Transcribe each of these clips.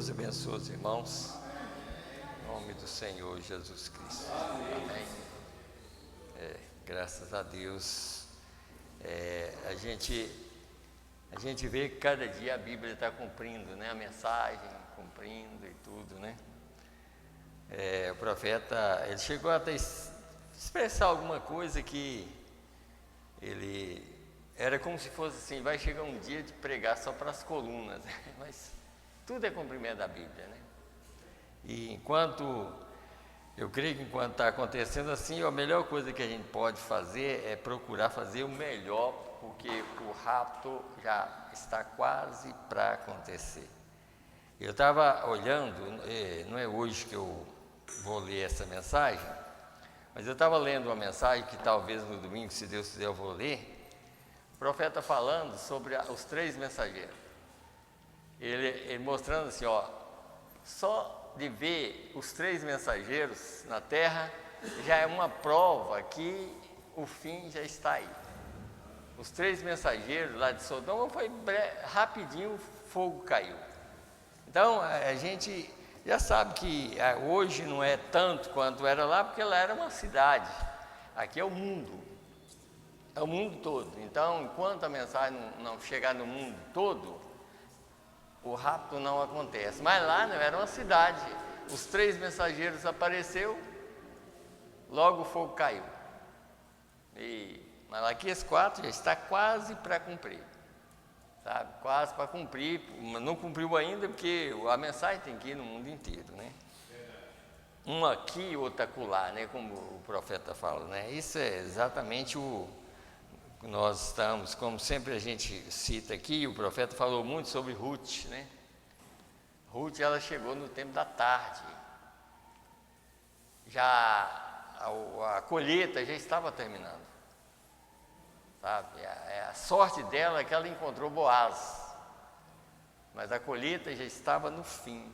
Deus abençoe os irmãos, em nome do Senhor Jesus Cristo. Amém. Graças a Deus, a gente vê que cada dia a Bíblia está cumprindo, né? A mensagem cumprindo e tudo, né? O profeta, ele chegou até expressar alguma coisa que ele era como se fosse assim: vai chegar um dia de pregar só para as colunas, né? Mas tudo é cumprimento da Bíblia, né? E eu creio que enquanto está acontecendo assim, a melhor coisa que a gente pode fazer é procurar fazer o melhor, porque o rapto já está quase para acontecer. Eu estava olhando, não é hoje que eu vou ler essa mensagem, mas eu estava lendo uma mensagem que talvez no domingo, se Deus quiser, eu vou ler. O profeta falando sobre os 3 mensageiros. Ele mostrando assim, ó, só de ver os 3 mensageiros na terra já é uma prova que o fim já está aí. Os 3 mensageiros lá de Sodoma foi rapidinho, o fogo caiu. Então a gente já sabe que hoje não é tanto quanto era lá, porque lá era uma cidade. Aqui é o mundo todo. Então, enquanto a mensagem não chegar no mundo todo, o rapto não acontece. Mas lá não era uma cidade. Os 3 mensageiros apareceu, logo o fogo caiu. E Malaquias 4 já está quase para cumprir. Sabe? Quase para cumprir. Não cumpriu ainda, porque a mensagem tem que ir no mundo inteiro, né? Um aqui, outro acolá, né? Como o profeta fala, né? Isso é exatamente nós estamos, como sempre a gente cita aqui, o profeta falou muito sobre Ruth, né? Ruth, ela chegou no tempo da tarde. Já a colheita já estava terminando. Sabe? A sorte dela é que ela encontrou Boaz. Mas a colheita já estava no fim.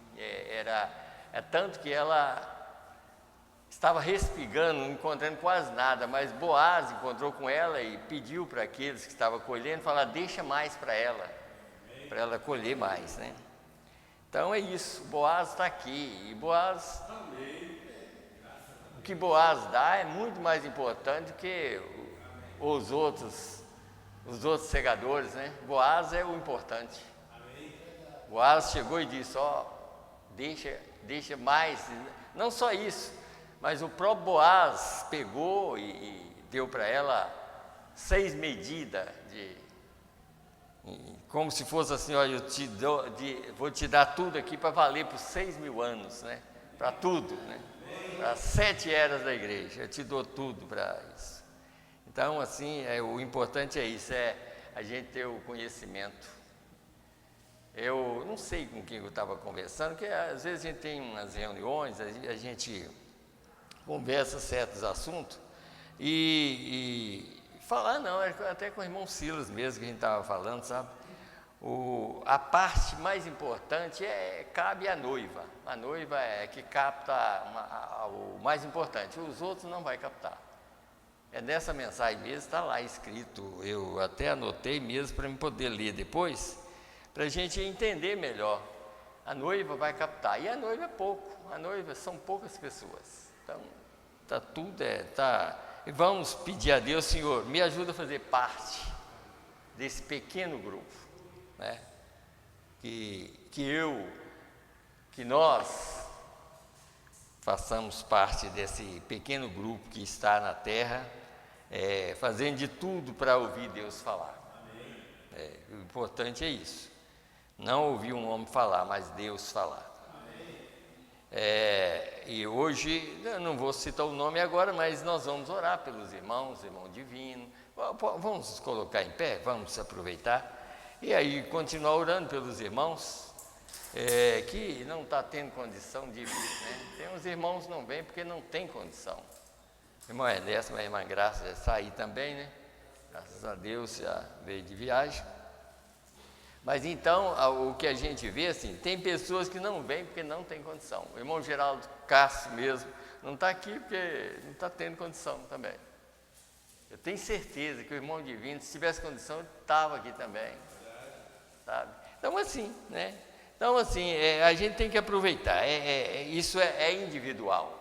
Tanto que ela estava respigando, não encontrando quase nada, mas Boaz encontrou com ela e pediu para aqueles que estavam colhendo, falar: deixa mais para ela colher mais, né? Então é isso, Boaz está aqui, e Boaz, o que Boaz dá é muito mais importante do que os outros segadores, né? Boaz é o importante. Boaz chegou e disse: ó, deixa mais, não só isso, mas o próprio Boaz pegou e deu para ela 6 medidas como se fosse assim: olha, vou te dar tudo aqui para valer por 6.000 anos, né? Para tudo, né? Para 7 eras da igreja, eu te dou tudo para isso. Então, assim, o importante é isso, a gente ter o conhecimento. Eu não sei com quem eu estava conversando, porque às vezes a gente tem umas reuniões, a gente conversa certos assuntos e falar, não, até com o irmão Silas mesmo que a gente estava falando, sabe? A parte mais importante cabe à noiva. A noiva é que capta o mais importante, os outros não vai captar. Nessa mensagem mesmo, está lá escrito, eu até anotei mesmo para eu poder ler depois, para a gente entender melhor. A noiva vai captar, e a noiva é pouco, a noiva são poucas pessoas. Então, e vamos pedir a Deus: Senhor, me ajuda a fazer parte desse pequeno grupo, né? Que nós façamos parte desse pequeno grupo que está na terra, fazendo de tudo para ouvir Deus falar. O importante é isso, não ouvir um homem falar, mas Deus falar. E hoje, eu não vou citar o nome agora, mas nós vamos orar pelos irmão divino. Vamos colocar em pé, vamos aproveitar e aí continuar orando pelos irmãos que não está tendo condição de vir, né? Tem uns irmãos que não vêm porque não tem condição. Irmã Ernesto, a irmã Graça já saiu também, né? Graças a Deus já veio de viagem. Mas então, o que a gente vê, assim, tem pessoas que não vêm porque não tem condição. O irmão Geraldo Cássio mesmo não está aqui porque não está tendo condição também. Eu tenho certeza que o irmão divino, se tivesse condição, ele estava aqui também, sabe? Então, assim, né? Então, assim, a gente tem que aproveitar, isso é individual.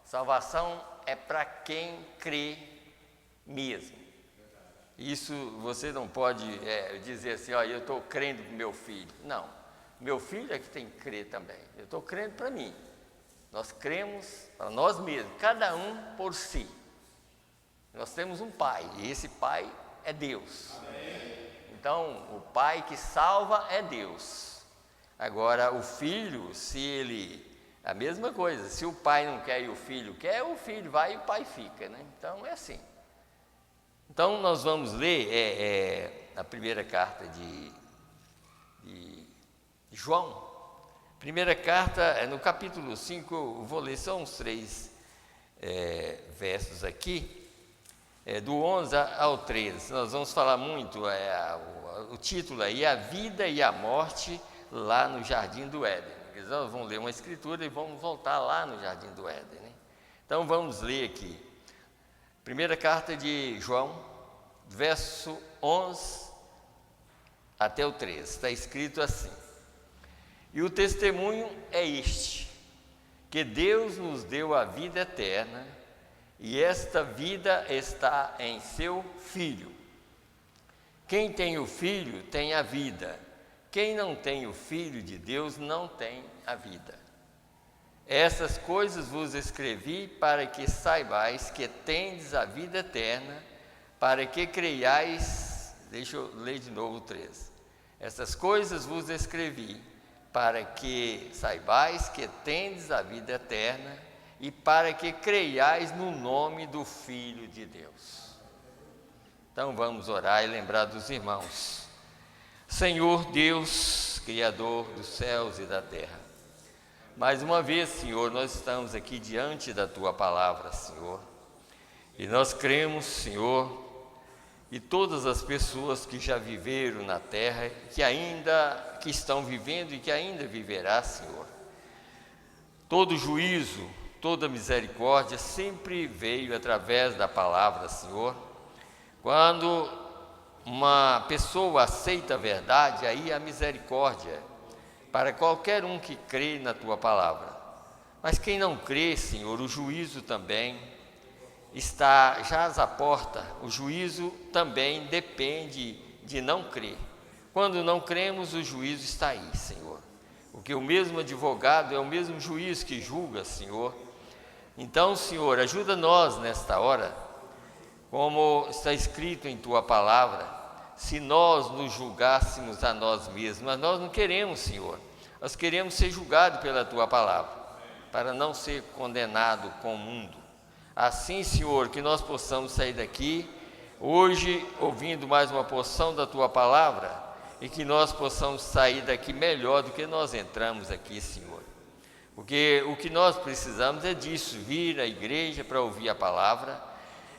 Salvação é para quem crê mesmo. Isso você não pode dizer assim, ó, eu estou crendo para o meu filho. Não, meu filho é que tem que crer também. Eu estou crendo para mim. Nós cremos para nós mesmos, cada um por si. Nós temos um pai, e esse pai é Deus. Amém. Então, o pai que salva é Deus. Agora, o filho, se ele... A mesma coisa, se o pai não quer e o filho quer, o filho vai e o pai fica, né? Então, é assim. Então, nós vamos ler a primeira carta de João. Primeira carta, no capítulo 5, eu vou ler só uns 3 versos aqui, do 11 ao 13. Nós vamos falar muito, o título aí, A Vida e a Morte lá no Jardim do Éden. Nós vamos ler uma escritura e vamos voltar lá no Jardim do Éden, né? Então, vamos ler aqui. Primeira carta de João, verso 11 até o 13, está escrito assim: E o testemunho é este, que Deus nos deu a vida eterna, e esta vida está em seu Filho. Quem tem o Filho tem a vida, quem não tem o Filho de Deus não tem a vida. Essas coisas vos escrevi para que saibais que tendes a vida eterna, para que creiais. Deixa eu ler de novo o 13. Essas coisas vos escrevi para que saibais que tendes a vida eterna e para que creiais no nome do Filho de Deus. Então vamos orar e lembrar dos irmãos. Senhor Deus, Criador dos céus e da terra, mais uma vez, Senhor, nós estamos aqui diante da Tua palavra, Senhor, e nós cremos, Senhor, e todas as pessoas que já viveram na terra, que estão vivendo e que ainda viverá, Senhor, todo juízo, toda misericórdia sempre veio através da palavra, Senhor. Quando uma pessoa aceita a verdade, aí a misericórdia para qualquer um que crê na Tua palavra. Mas quem não crê, Senhor, o juízo também está já à porta. O juízo também depende de não crer. Quando não cremos, o juízo está aí, Senhor. Porque o mesmo advogado é o mesmo juiz que julga, Senhor. Então, Senhor, ajuda nós nesta hora, como está escrito em Tua palavra, se nós nos julgássemos a nós mesmos, mas nós não queremos, Senhor. Nós queremos ser julgados pela Tua palavra, para não ser condenado com o mundo. Assim, Senhor, que nós possamos sair daqui, hoje, ouvindo mais uma porção da Tua palavra, e que nós possamos sair daqui melhor do que nós entramos aqui, Senhor. Porque o que nós precisamos é disso, vir à igreja para ouvir a palavra,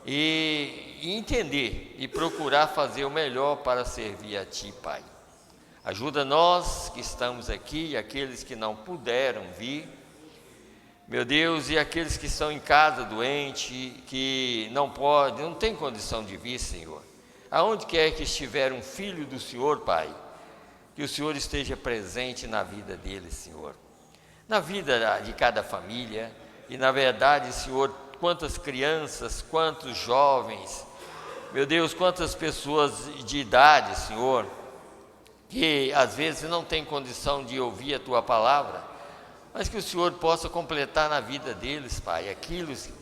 e entender e procurar fazer o melhor para servir a Ti, Pai. Ajuda nós que estamos aqui e aqueles que não puderam vir, meu Deus, e aqueles que estão em casa doente, que não tem condição de vir, Senhor. Aonde quer que estiver um filho do Senhor, Pai, que o Senhor esteja presente na vida deles, Senhor. Na vida de cada família, e na verdade, Senhor, quantas crianças, quantos jovens, meu Deus, quantas pessoas de idade, Senhor, que às vezes não tem condição de ouvir a Tua palavra, mas que o Senhor possa completar na vida deles, Pai,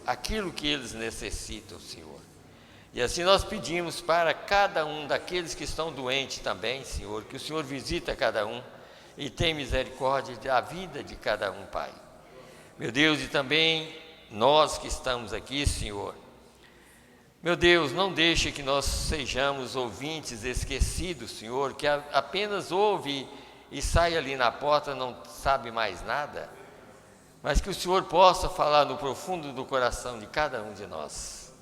aquilo que eles necessitam, Senhor. E assim nós pedimos para cada um daqueles que estão doentes também, Senhor, que o Senhor visita cada um e tem misericórdia da vida de cada um, Pai. Meu Deus, e também nós que estamos aqui, Senhor, meu Deus, não deixe que nós sejamos ouvintes esquecidos, Senhor, que apenas ouve e sai ali na porta, não sabe mais nada, mas que o Senhor possa falar no profundo do coração de cada um de nós.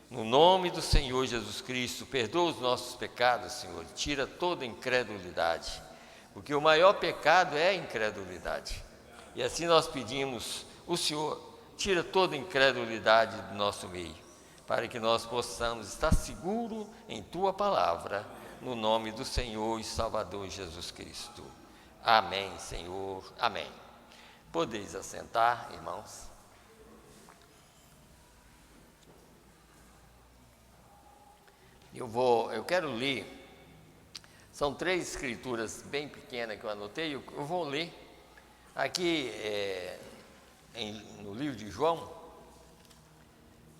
No nome do Senhor Jesus Cristo, perdoa os nossos pecados, Senhor, tira toda incredulidade, porque o maior pecado é a incredulidade. E assim nós pedimos, o Senhor, tira toda incredulidade do nosso meio, para que nós possamos estar seguros em Tua palavra, no nome do Senhor e Salvador Jesus Cristo. Amém, Senhor. Amém. Podeis assentar, irmãos. Eu quero ler, são 3 escrituras bem pequenas que eu anotei, eu vou ler aqui no livro de João.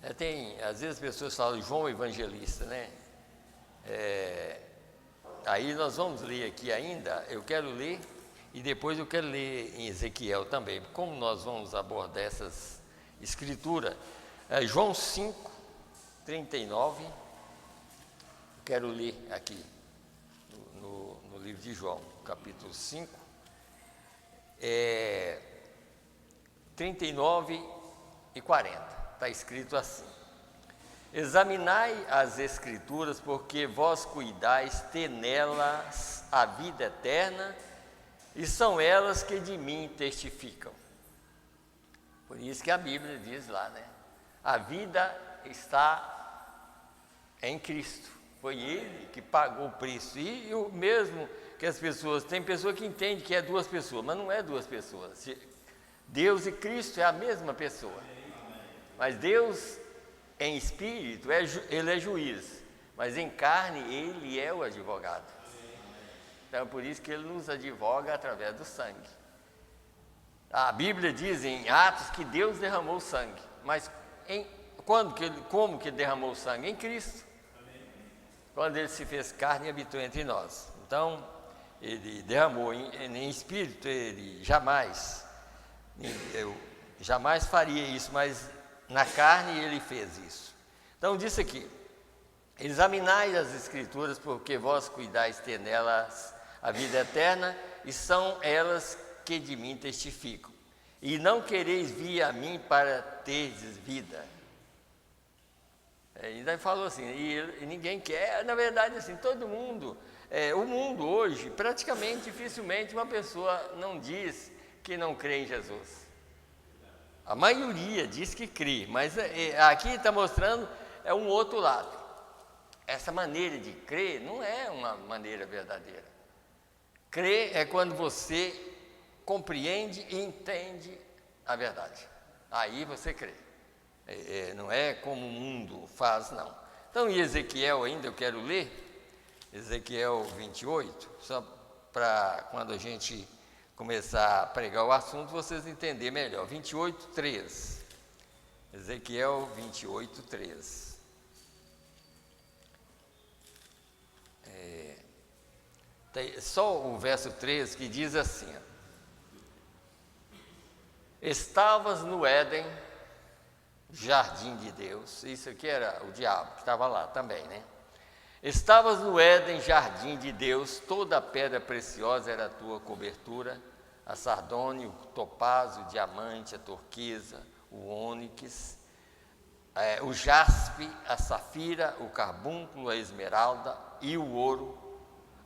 Às vezes as pessoas falam João Evangelista, né? Aí nós vamos ler aqui ainda, eu quero ler, e depois eu quero ler em Ezequiel também. Como nós vamos abordar essas escrituras? João 5, 39, eu quero ler aqui no livro de João, capítulo 5, 39 e 40, está escrito assim: examinai as Escrituras, porque vós cuidais ter nelas a vida eterna, e são elas que de mim testificam. Por isso que a Bíblia diz lá, né? A vida está em Cristo, foi Ele que pagou o preço. E o mesmo que as pessoas, tem pessoa que entende que é 2 pessoas, mas não é 2 pessoas. Deus e Cristo é a mesma pessoa, mas Deus em espírito, Ele é juiz, mas em carne Ele é o advogado. Então é por isso que Ele nos advoga através do sangue. A Bíblia diz em Atos que Deus derramou sangue, mas como que derramou sangue? Em Cristo. Quando Ele se fez carne e habitou entre nós. Então, Ele derramou em espírito, Ele eu jamais faria isso, mas na carne Ele fez isso. Então diz aqui: examinai as Escrituras, porque vós cuidais ter nelas a vida eterna, e são elas que de mim testificam. E não quereis vir a mim para terdes vida. Ainda falou assim, e ninguém quer. Na verdade, assim, todo mundo, o mundo hoje, praticamente, dificilmente uma pessoa não diz que não crê em Jesus. A maioria diz que crê, mas aqui está mostrando um outro lado. Essa maneira de crer não é uma maneira verdadeira. Crer é quando você compreende e entende a verdade. Aí você crê. Não é como o mundo faz, não. Então, em Ezequiel ainda eu quero ler, Ezequiel 28, só para quando a gente começar a pregar o assunto, vocês entenderem melhor. 28, 3. Ezequiel 28, 3. Só o verso 3 que diz assim: estavas no Éden, jardim de Deus. Isso aqui era o diabo que estava lá também, né? Estavas no Éden, jardim de Deus, toda a pedra preciosa era a tua cobertura, a sardônio, o topázio, o diamante, a turquesa, o ônix, o jaspe, a safira, o carbúnculo, a esmeralda e o ouro,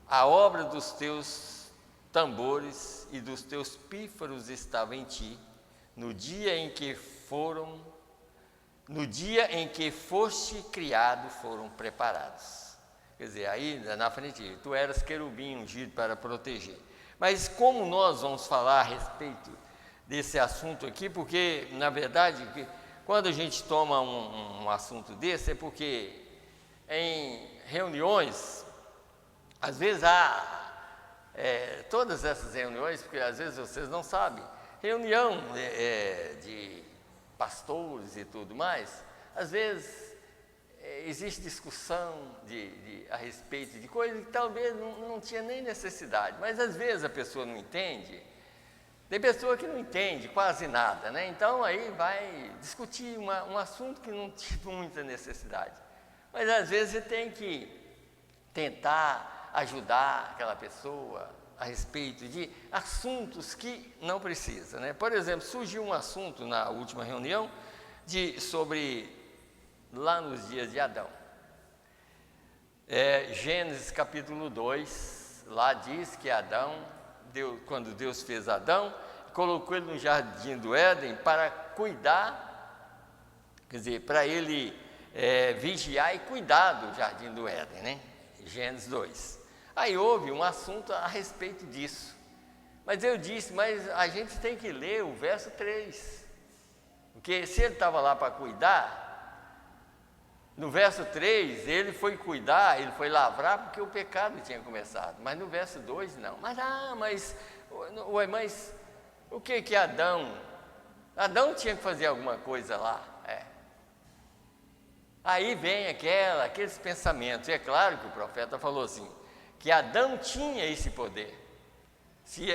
a obra dos teus tambores e dos teus pífaros estava em ti, no dia em que foste criado, foram preparados. Quer dizer, aí na frente, tu eras querubim ungido para proteger. Mas como nós vamos falar a respeito desse assunto aqui, porque, na verdade, quando a gente toma um assunto desse, é porque em reuniões, às vezes há todas essas reuniões, porque às vezes vocês não sabem, reunião de pastores e tudo mais, às vezes existe discussão a respeito de coisas que talvez não tinha nem necessidade, mas às vezes a pessoa não entende. Tem pessoa que não entende quase nada, né? Então aí vai discutir um assunto que não tinha muita necessidade. Mas às vezes você tem que tentar ajudar aquela pessoa a respeito de assuntos que não precisa, né? Por exemplo, surgiu um assunto na última reunião sobre lá nos dias de Adão. Gênesis capítulo 2, lá diz que quando Deus fez Adão, colocou ele no jardim do Éden para cuidar, quer dizer, para ele vigiar e cuidar do jardim do Éden, né? Gênesis 2. Aí houve um assunto a respeito disso, Mas eu disse, mas a gente tem que ler o verso 3. Porque se ele estava lá para cuidar, no verso 3, ele foi cuidar, ele foi lavrar porque o pecado tinha começado. Mas no verso 2, não. Mas o que Adão? Adão tinha que fazer alguma coisa lá. Aí vem aqueles pensamentos. E é claro que o profeta falou assim, que Adão tinha esse poder. Se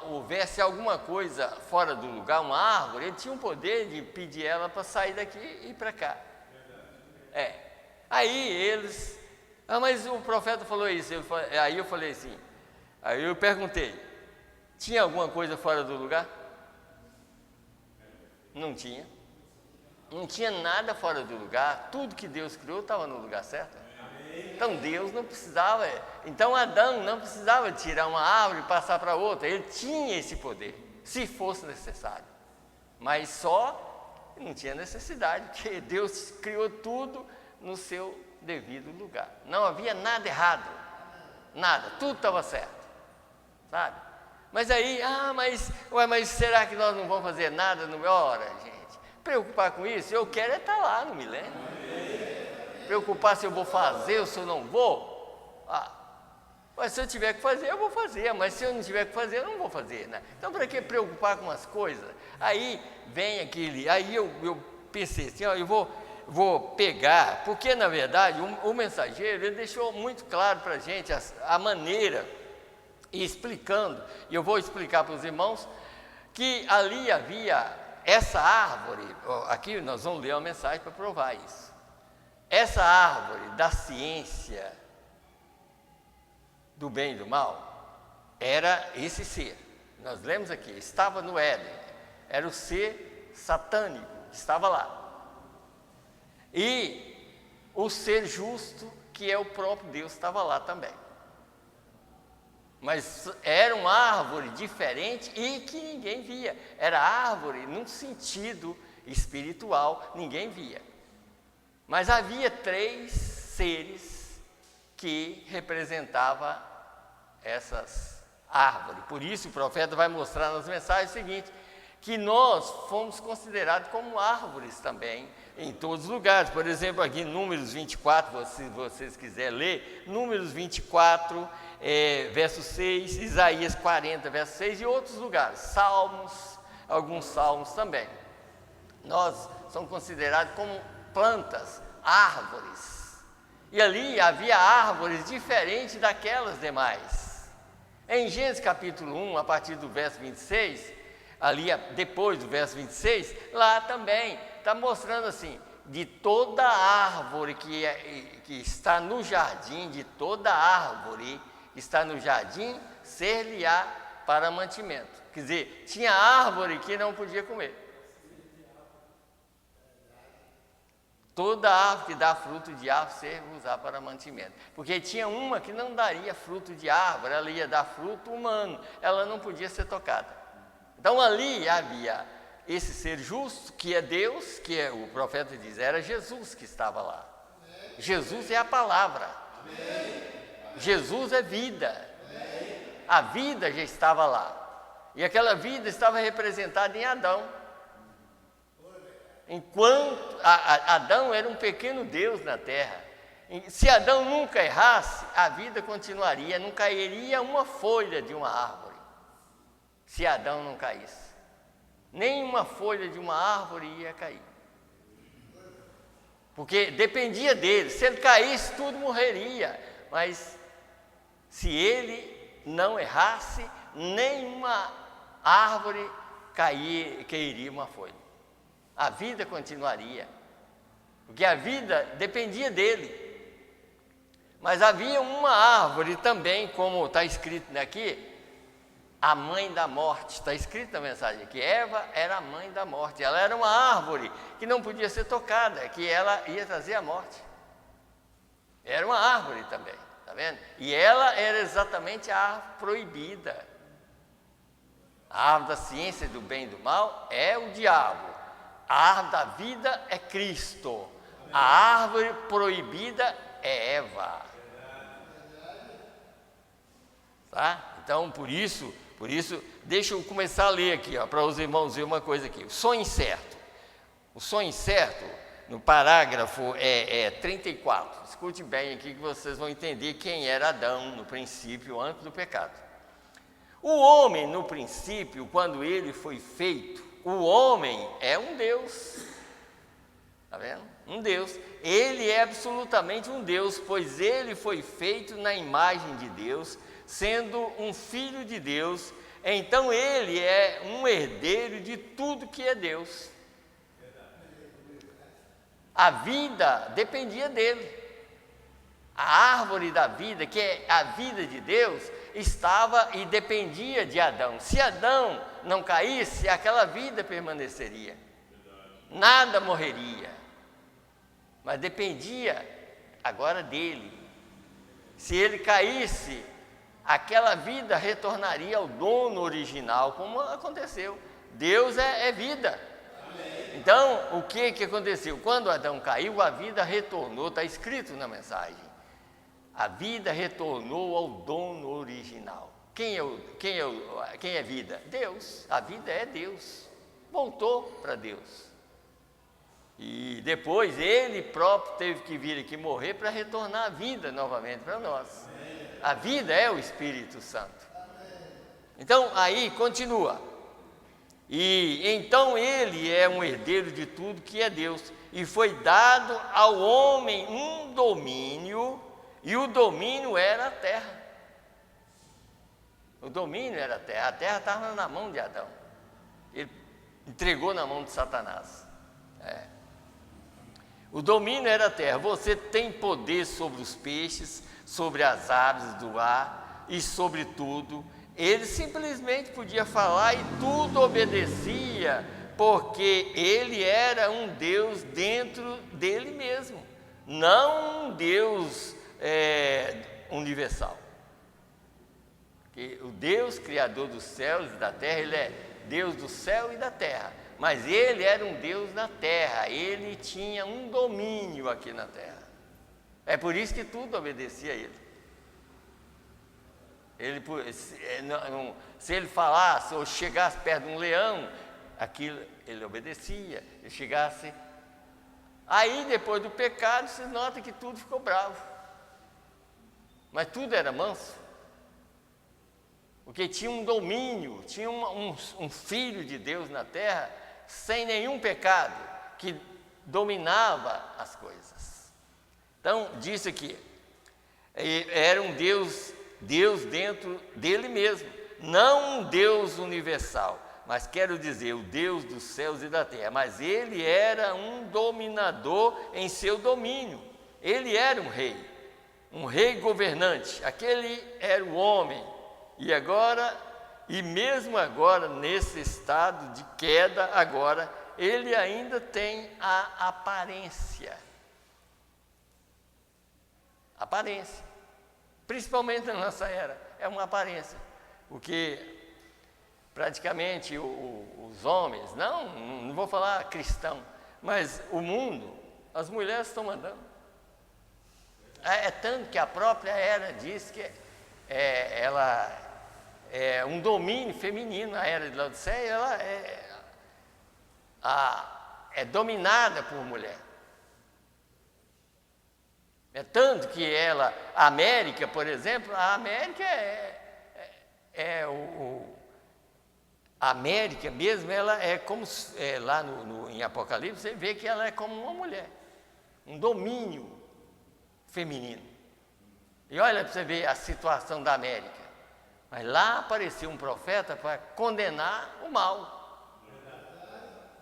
houvesse alguma coisa fora do lugar, uma árvore, ele tinha o poder de pedir ela para sair daqui e ir para cá. Aí eles... mas o profeta falou isso. Aí eu falei assim, aí eu perguntei, tinha alguma coisa fora do lugar? Não tinha. Não tinha nada fora do lugar. Tudo que Deus criou estava no lugar certo. Então Deus não precisava, então Adão não precisava tirar uma árvore e passar para outra. Ele tinha esse poder, se fosse necessário. Mas só não tinha necessidade, porque Deus criou tudo no seu devido lugar. Não havia nada errado, nada, tudo estava certo, sabe? Mas aí, mas será que nós não vamos fazer nada? Ora, gente, preocupar com isso, eu quero estar lá no milênio. Preocupar se eu vou fazer ou se eu não vou. Mas se eu tiver que fazer, eu vou fazer. Mas se eu não tiver que fazer, eu não vou fazer, né? Então, para que preocupar com as coisas? Aí vem aí eu pensei assim, eu vou pegar, porque na verdade o mensageiro, ele deixou muito claro para a gente a maneira, e explicando, e eu vou explicar para os irmãos, que ali havia essa árvore, aqui nós vamos ler uma mensagem para provar isso. Essa árvore da ciência do bem e do mal era esse ser. Nós lemos aqui, estava no Éden, era o ser satânico que estava lá. E o ser justo, que é o próprio Deus, estava lá também. Mas era uma árvore diferente e que ninguém via. Era árvore num sentido espiritual, ninguém via. Mas havia 3 seres que representavam essas árvores. Por isso o profeta vai mostrar nas mensagens o seguinte, que nós fomos considerados como árvores também, em todos os lugares. Por exemplo, aqui em Números 24, se vocês quiserem ler, Números 24, verso 6, Isaías 40, verso 6 e outros lugares, Salmos, alguns Salmos também. Nós somos considerados como plantas, árvores. E ali havia árvores diferentes daquelas demais. Em Gênesis capítulo 1, a partir do verso 26, ali depois do verso 26, lá também está mostrando assim, de toda árvore que está no jardim, de toda árvore que está no jardim, ser-lhe-á para mantimento. Quer dizer, tinha árvore que não podia comer. Toda árvore que dá fruto de árvore serve-vos-á para mantimento. Porque tinha uma que não daria fruto de árvore, ela ia dar fruto humano, ela não podia ser tocada. Então ali havia esse ser justo, que é Deus, que o profeta diz, era Jesus que estava lá. Jesus é a palavra. Jesus é vida. A vida já estava lá. E aquela vida estava representada em Adão. Enquanto Adão era um pequeno Deus na terra. Se Adão nunca errasse, a vida continuaria, não cairia uma folha de uma árvore. Se Adão não caísse, nem uma folha de uma árvore ia cair. Porque dependia dele, se ele caísse, tudo morreria. Mas se ele não errasse, nenhuma árvore cairia uma folha. A vida continuaria, porque a vida dependia dele. Mas havia uma árvore também, como está escrito aqui, a mãe da morte. Está escrito na mensagem que Eva era a mãe da morte. Ela era uma árvore que não podia ser tocada, que ela ia trazer a morte. Era uma árvore também, está vendo? E ela era exatamente a árvore proibida. A árvore da ciência do bem e do mal é o diabo. A árvore da vida é Cristo. A árvore proibida é Eva. Tá? Então, por isso Por isso, deixa eu começar a ler aqui, para os irmãos ver uma coisa aqui. O sonho incerto. O sonho incerto, no parágrafo 34. Escute bem aqui que vocês vão entender quem era Adão no princípio, antes do pecado. O homem, no princípio, quando ele foi feito, o homem é um Deus. Está vendo? Um Deus. Ele é absolutamente um Deus, pois ele foi feito na imagem de Deus, sendo um filho de Deus. Então ele é um herdeiro de tudo que é Deus. A vida dependia dele. A árvore da vida, que é a vida de Deus, estava e dependia de Adão. Se Adão não caísse, aquela vida permaneceria. Nada morreria. Mas dependia agora dele. Se ele caísse, aquela vida retornaria ao dono original, como aconteceu. Deus é vida. Então, o que aconteceu? Quando Adão caiu, a vida retornou, está escrito na mensagem. A vida retornou ao dono original. Quem é vida? Deus. A vida é Deus. Voltou para Deus. E depois ele próprio teve que vir aqui morrer para retornar a vida novamente para nós. A vida é o Espírito Santo. Então, aí continua. E então ele é um herdeiro de tudo que é Deus. E foi dado ao homem um domínio, e o domínio era a terra. O domínio era a terra estava na mão de Adão. Ele entregou na mão de Satanás. O domínio era a terra. Você tem poder sobre os peixes, sobre as aves do ar e sobre tudo. Ele simplesmente podia falar e tudo obedecia, porque ele era um Deus dentro dele mesmo, não um Deus universal. Porque o Deus criador dos céus e da terra, ele é Deus do céu e da terra, mas ele era um Deus na terra, ele tinha um domínio aqui na terra. É por isso que tudo obedecia a ele. Se ele falasse ou chegasse perto de um leão, aquilo ele obedecia. Ele chegasse. Aí depois do pecado, você nota que tudo ficou bravo. Mas tudo era manso. Porque tinha um domínio, tinha um filho de Deus na terra, sem nenhum pecado, que dominava as coisas. Então, disse aqui, era um Deus dentro dele mesmo, não um Deus universal, mas quero dizer, o Deus dos céus e da terra, mas ele era um dominador em seu domínio, ele era um rei governante, aquele era o homem, e mesmo agora, nesse estado de queda, agora, ele ainda tem a aparência, principalmente na nossa era, é uma aparência, porque praticamente os homens, não vou falar cristão, mas o mundo, as mulheres estão mandando. É tanto que a própria era diz que ela é um domínio feminino, a era de Laodiceia, ela é dominada por mulher. É tanto que a América, por exemplo, a América a América mesmo, ela é como, lá em Apocalipse, você vê que ela é como uma mulher, um domínio feminino. E olha para você ver a situação da América. Mas lá apareceu um profeta para condenar o mal.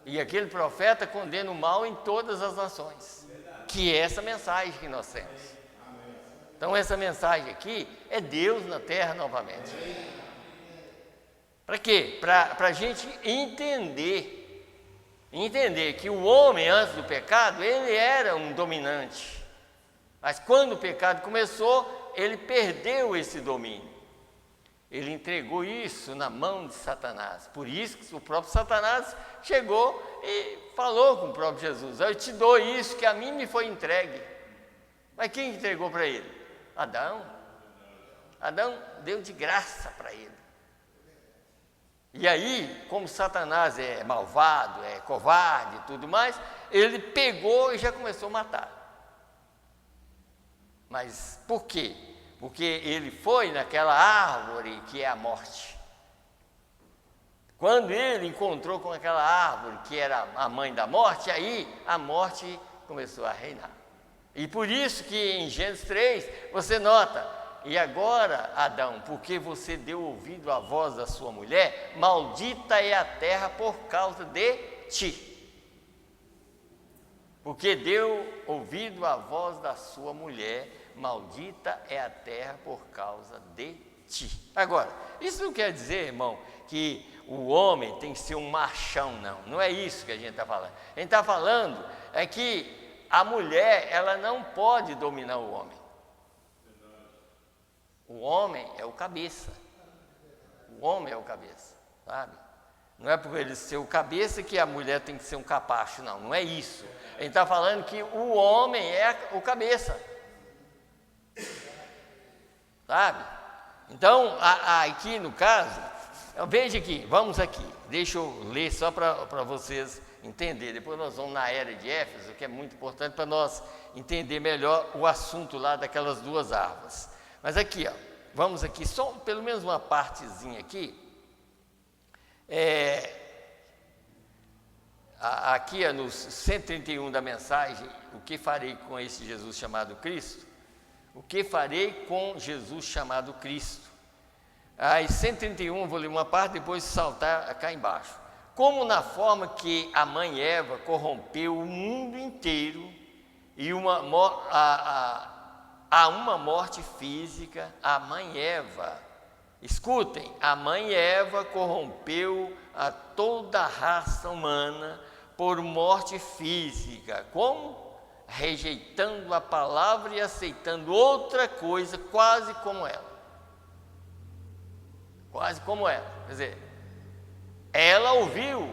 E aquele profeta condena o mal em todas as nações. Que é essa mensagem que nós temos. Então essa mensagem aqui é Deus na terra novamente. Para quê? Para a gente entender que o homem antes do pecado, ele era um dominante. Mas quando o pecado começou, ele perdeu esse domínio. Ele entregou isso na mão de Satanás. Por isso que o próprio Satanás chegou e falou com o próprio Jesus: eu te dou isso que a mim me foi entregue. Mas quem entregou para ele? Adão. Adão deu de graça para ele. E aí, como Satanás é malvado, é covarde e tudo mais, ele pegou e já começou a matar. Mas por quê? Porque ele foi naquela árvore que é a morte. Quando ele encontrou com aquela árvore que era a mãe da morte, aí a morte começou a reinar. E por isso que em Gênesis 3, você nota, e agora, Adão, porque você deu ouvido à voz da sua mulher, maldita é a terra por causa de ti. Porque deu ouvido à voz da sua mulher, maldita é a terra por causa de ti. Agora, isso não quer dizer, irmão, que o homem tem que ser um machão, não. Não é isso que a gente está falando. A gente está falando é que a mulher, ela não pode dominar o homem. O homem é o cabeça. O homem é o cabeça, sabe? Não é por ele ser o cabeça que a mulher tem que ser um capacho, não. Não é isso. A gente está falando que o homem é o cabeça. Sabe? Então, aqui no caso, veja aqui, vamos aqui. Deixa eu ler só para vocês entenderem. Depois nós vamos na era de Éfeso, que é muito importante para nós entender melhor o assunto lá daquelas duas árvores. Mas aqui, ó, vamos aqui, só pelo menos uma partezinha aqui. Aqui é no 131 da mensagem, o que farei com esse Jesus chamado Cristo? O que farei com Jesus chamado Cristo? Aí 131, vou ler uma parte, depois saltar cá embaixo. Como na forma que a mãe Eva corrompeu o mundo inteiro e há uma morte física, a mãe Eva, escutem, a mãe Eva corrompeu a toda a raça humana por morte física. Como? Rejeitando a palavra e aceitando outra coisa quase como ela. Quase como ela. Quer dizer, ela ouviu.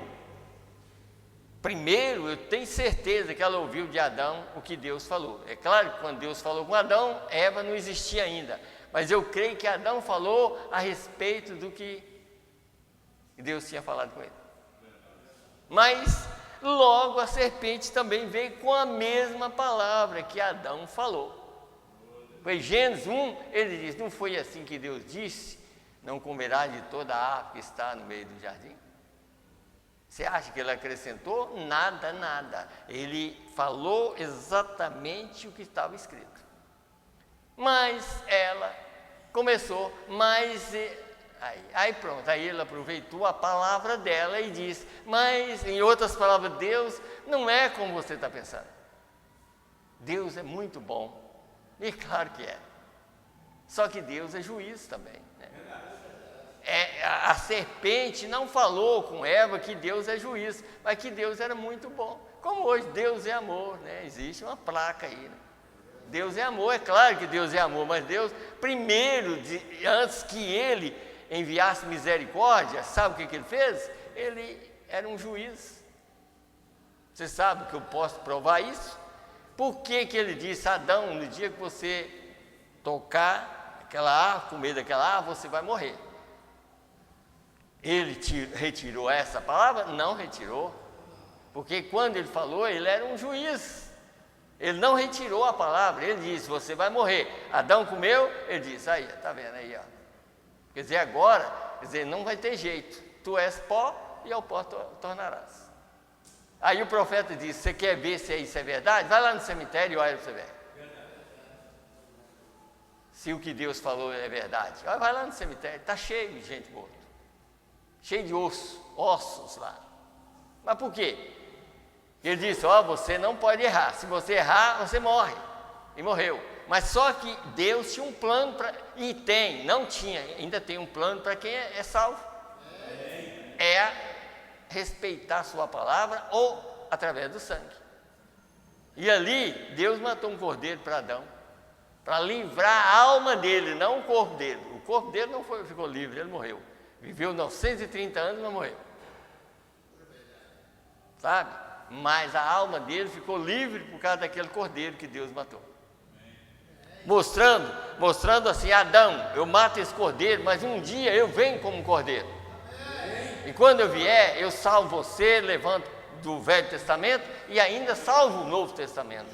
Primeiro, eu tenho certeza que ela ouviu de Adão o que Deus falou. É claro que quando Deus falou com Adão, Eva não existia ainda. Mas eu creio que Adão falou a respeito do que Deus tinha falado com ele. Mas logo a serpente também veio com a mesma palavra que Adão falou. Foi Gênesis 1, ele diz, não foi assim que Deus disse, não comerá de toda a árvore que está no meio do jardim? Você acha que ele acrescentou? Nada, nada. Ele falou exatamente o que estava escrito. Mas ela começou, aí pronto, aí ele aproveitou a palavra dela e disse, mas em outras palavras, Deus não é como você está pensando. Deus é muito bom, e claro que é. Só que Deus é juiz também, né? A serpente não falou com Eva que Deus é juiz, mas que Deus era muito bom. Como hoje Deus é amor, né? Existe uma placa aí, né? Deus é amor, é claro que Deus é amor, mas Deus, primeiro, antes que Ele enviasse misericórdia, sabe o que ele fez? Ele era um juiz. Você sabe que eu posso provar isso? Por que que ele disse, Adão, no dia que você tocar aquela árvore, comer daquela árvore, você vai morrer? Ele retirou essa palavra? Não retirou. Porque quando ele falou, ele era um juiz. Ele não retirou a palavra, ele disse, você vai morrer. Adão comeu, ele disse, aí, está vendo aí, ó. Quer dizer, agora, não vai ter jeito. Tu és pó e ao pó tornarás. Aí o profeta disse, você quer ver se isso é verdade? Vai lá no cemitério e olha para você ver. Se o que Deus falou é verdade. Vai lá no cemitério, está cheio de gente morta. Cheio de ossos lá. Mas por quê? Ele disse, você não pode errar. Se você errar, você morre. E morreu. Mas só que Deus tinha um plano para... E ainda tem um plano para quem é salvo. É respeitar a sua palavra ou através do sangue. E ali, Deus matou um cordeiro para Adão, para livrar a alma dele, não o corpo dele. O corpo dele não ficou livre, ele morreu. Viveu 930 anos e não morreu. Sabe? Mas a alma dele ficou livre por causa daquele cordeiro que Deus matou. Mostrando assim, Adão, eu mato esse cordeiro, mas um dia eu venho como um cordeiro. E quando eu vier, eu salvo você, levanto do Velho Testamento e ainda salvo o Novo Testamento.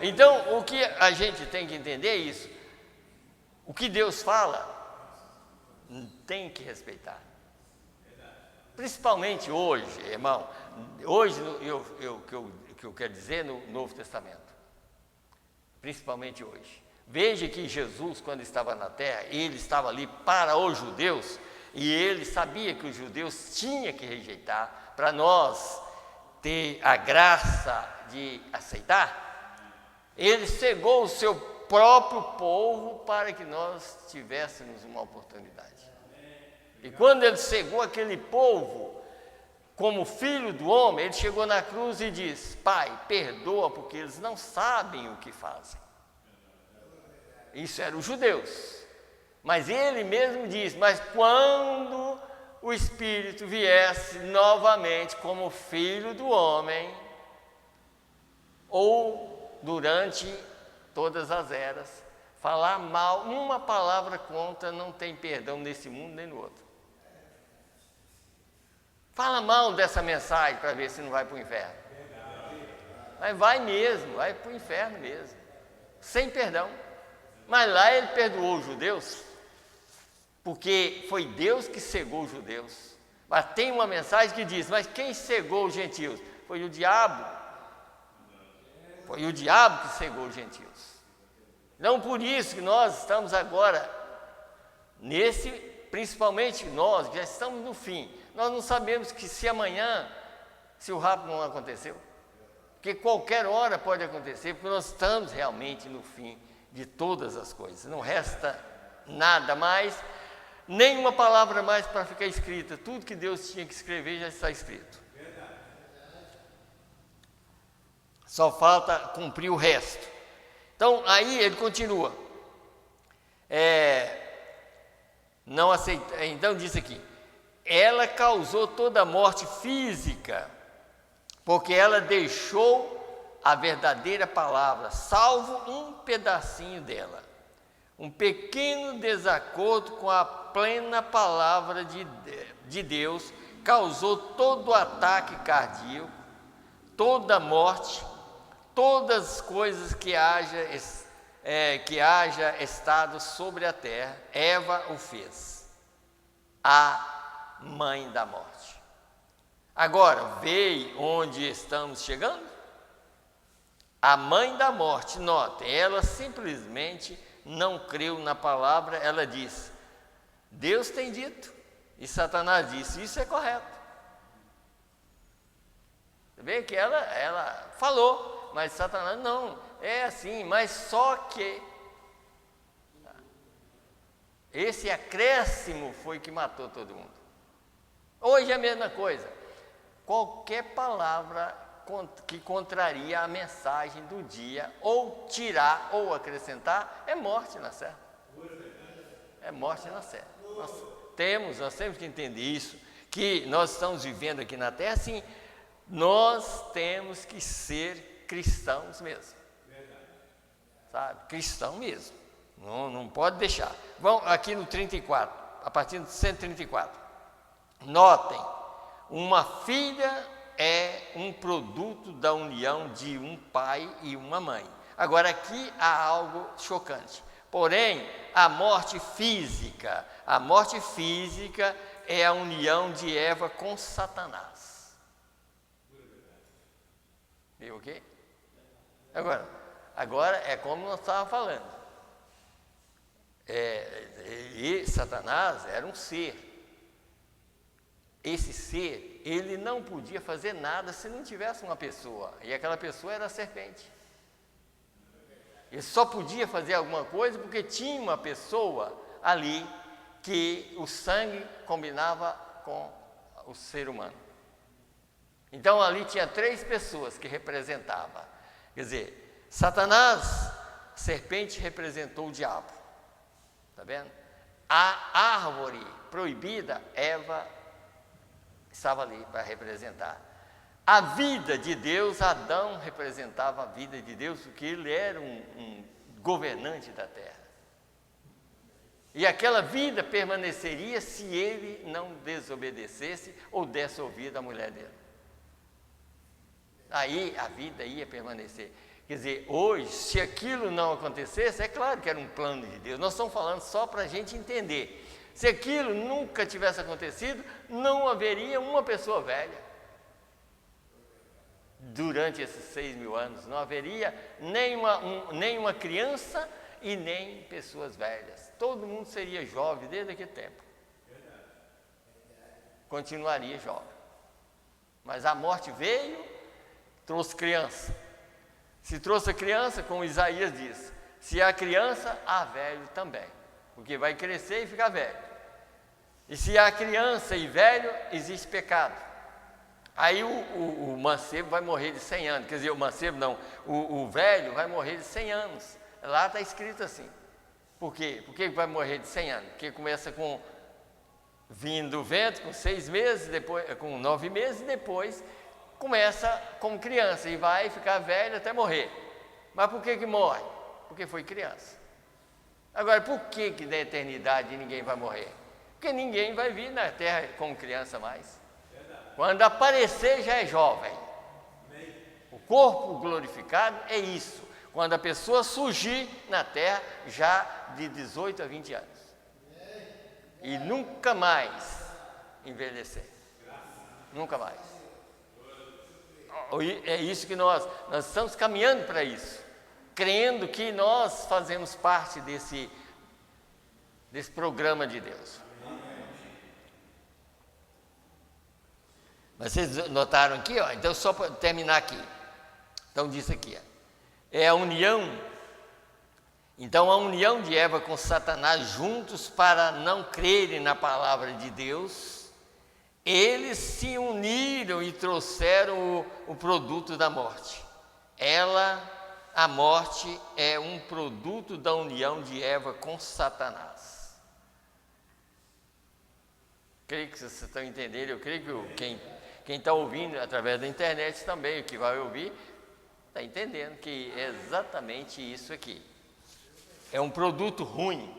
Então, o que a gente tem que entender é isso. O que Deus fala, tem que respeitar. Principalmente hoje, irmão. Hoje, que eu quero dizer no Novo Testamento. Principalmente hoje. Veja que Jesus, quando estava na terra, ele estava ali para os judeus, e ele sabia que os judeus tinham que rejeitar, para nós ter a graça de aceitar. Ele cegou o seu próprio povo para que nós tivéssemos uma oportunidade. E quando ele cegou aquele povo, como filho do homem, ele chegou na cruz e disse: Pai, perdoa, porque eles não sabem o que fazem. Isso eram os judeus. Mas ele mesmo diz: mas quando o Espírito viesse novamente como filho do homem, ou durante todas as eras, falar mal, uma palavra contra, não tem perdão nesse mundo nem no outro. Fala mal dessa mensagem para ver se não vai para o inferno. Mas vai mesmo, vai para o inferno mesmo, sem perdão. Mas lá ele perdoou os judeus, porque foi Deus que cegou os judeus. Mas tem uma mensagem que diz: mas quem cegou os gentios? Foi o diabo. Foi o diabo que cegou os gentios. Não por isso que nós estamos agora, principalmente nós, já estamos no fim. Nós não sabemos que se amanhã, se o rapto não aconteceu, porque qualquer hora pode acontecer, porque nós estamos realmente no fim de todas as coisas. Não resta nada mais, nenhuma palavra mais para ficar escrita. Tudo que Deus tinha que escrever já está escrito. Só falta cumprir o resto. Então, aí ele continua. Não aceita. Então, diz aqui: ela causou toda a morte física, porque ela deixou a verdadeira palavra, salvo um pedacinho dela. Um pequeno desacordo com a plena palavra de Deus causou todo o ataque cardíaco, toda a morte, todas as coisas que haja estado sobre a terra. Eva o fez, a mãe da morte. Agora, veja onde estamos chegando? A mãe da morte, note, ela simplesmente não creu na palavra. Ela disse: Deus tem dito, e Satanás disse, isso é correto. Você vê que ela falou, mas Satanás não, é assim, mas só que esse acréscimo foi que matou todo mundo. Hoje é a mesma coisa. Qualquer palavra que contraria a mensagem do dia, ou tirar ou acrescentar, é morte na certa. É morte na certa. Nós temos que entender isso, que nós estamos vivendo aqui na terra, assim, nós temos que ser cristãos mesmo. Sabe? Cristão mesmo. Não pode deixar. Vamos aqui no 34, a partir do 134. Notem, uma filha é um produto da união de um pai e uma mãe. Agora aqui há algo chocante. Porém, a morte física é a união de Eva com Satanás. Viu o quê? Agora é como nós estávamos falando. E Satanás era um ser. Esse ser, ele não podia fazer nada se não tivesse uma pessoa, e aquela pessoa era a serpente. Ele só podia fazer alguma coisa porque tinha uma pessoa ali que o sangue combinava com o ser humano. Então ali tinha 3 pessoas que representavam. Quer dizer, Satanás, serpente, representou o diabo. Está vendo? A árvore proibida, Eva estava ali para representar. A vida de Deus, Adão representava a vida de Deus, porque ele era um governante da terra. E aquela vida permaneceria se ele não desobedecesse ou desse ouvido à mulher dele. Aí a vida ia permanecer. Quer dizer, hoje, se aquilo não acontecesse, é claro que era um plano de Deus. Nós estamos falando só para a gente entender. Se aquilo nunca tivesse acontecido, não haveria uma pessoa velha. Durante esses 6.000 anos, não haveria nem uma criança e nem pessoas velhas. Todo mundo seria jovem desde aquele tempo. Continuaria jovem. Mas a morte veio, trouxe criança. Se trouxe a criança, como Isaías diz, se há criança, há velho também. Porque vai crescer e ficar velho. E se há criança e velho, existe pecado. Aí o mancebo vai morrer de 100 anos. Quer dizer, o mancebo não, o velho vai morrer de 100 anos. Lá está escrito assim. Por quê? Por que vai morrer de 100 anos? Porque começa com vindo do vento, com 6 meses, depois com 9 meses, e depois começa como criança e vai ficar velho até morrer. Mas por que morre? Porque foi criança. Agora, por que na eternidade ninguém vai morrer? Porque ninguém vai vir na terra como criança mais. Quando aparecer já é jovem. O corpo glorificado é isso. Quando a pessoa surgir na terra já de 18 a 20 anos. E nunca mais envelhecer. Nunca mais. É isso que nós estamos caminhando para isso. Crendo que nós fazemos parte desse programa de Deus. Mas vocês notaram aqui, ó, então só para terminar aqui. Então diz aqui, ó, é a união. Então a união de Eva com Satanás juntos para não crerem na palavra de Deus, eles se uniram e trouxeram o produto da morte. A morte é um produto da união de Eva com Satanás. Creio que vocês estão entendendo, eu creio que quem está ouvindo através da internet também, o que vai ouvir, está entendendo que é exatamente isso aqui. É um produto ruim.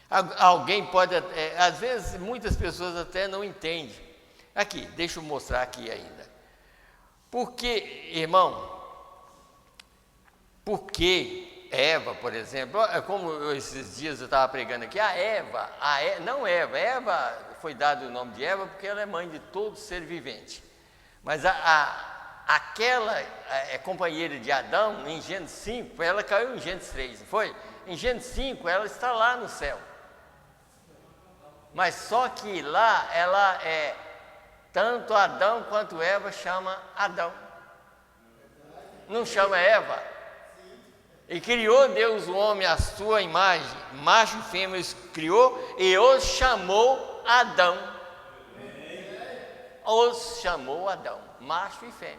Alguém pode, às vezes, muitas pessoas até não entendem. Aqui, deixa eu mostrar aqui ainda. Porque, irmão, porque Eva, por exemplo, como esses dias eu estava pregando aqui, Eva foi dado o nome de Eva porque ela é mãe de todo ser vivente. Mas aquela companheira de Adão, em Gênesis 5, ela caiu em Gênesis 3, não foi? Em Gênesis 5, ela está lá no céu. Mas só que lá, ela tanto Adão quanto Eva chama Adão. Não chama Eva. E criou Deus o homem à sua imagem, macho e fêmea os criou e os chamou Adão. Os chamou Adão, macho e fêmea.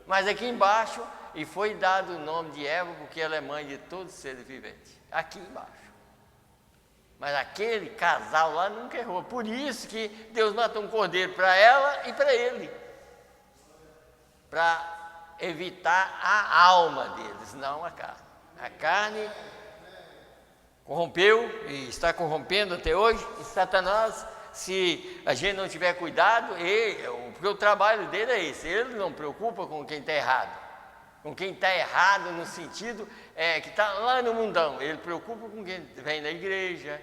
Mas aqui embaixo, e foi dado o nome de Eva, porque ela é mãe de todos os seres viventes. Aqui embaixo. Mas aquele casal lá nunca errou. Por isso que Deus matou um cordeiro para ela e para ele. Para evitar a alma deles, não a carne. A carne corrompeu e está corrompendo até hoje. E Satanás, se a gente não tiver cuidado, porque o trabalho dele é esse, ele não preocupa com quem está errado. Com quem está errado no sentido que está lá no mundão. Ele preocupa com quem vem na igreja.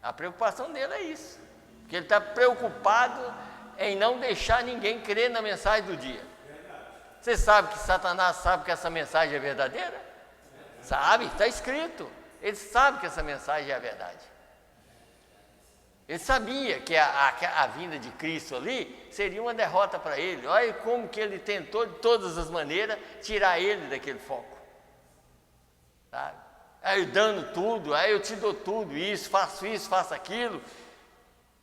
A preocupação dele é isso. Porque ele está preocupado em não deixar ninguém crer na mensagem do dia. Você sabe que Satanás sabe que essa mensagem é verdadeira? Sabe, está escrito. Ele sabe que essa mensagem é a verdade. Ele sabia que a vinda de Cristo ali seria uma derrota para ele. Olha como que ele tentou de todas as maneiras tirar ele daquele foco. Sabe? Aí dando tudo, aí eu te dou tudo, isso, faço aquilo.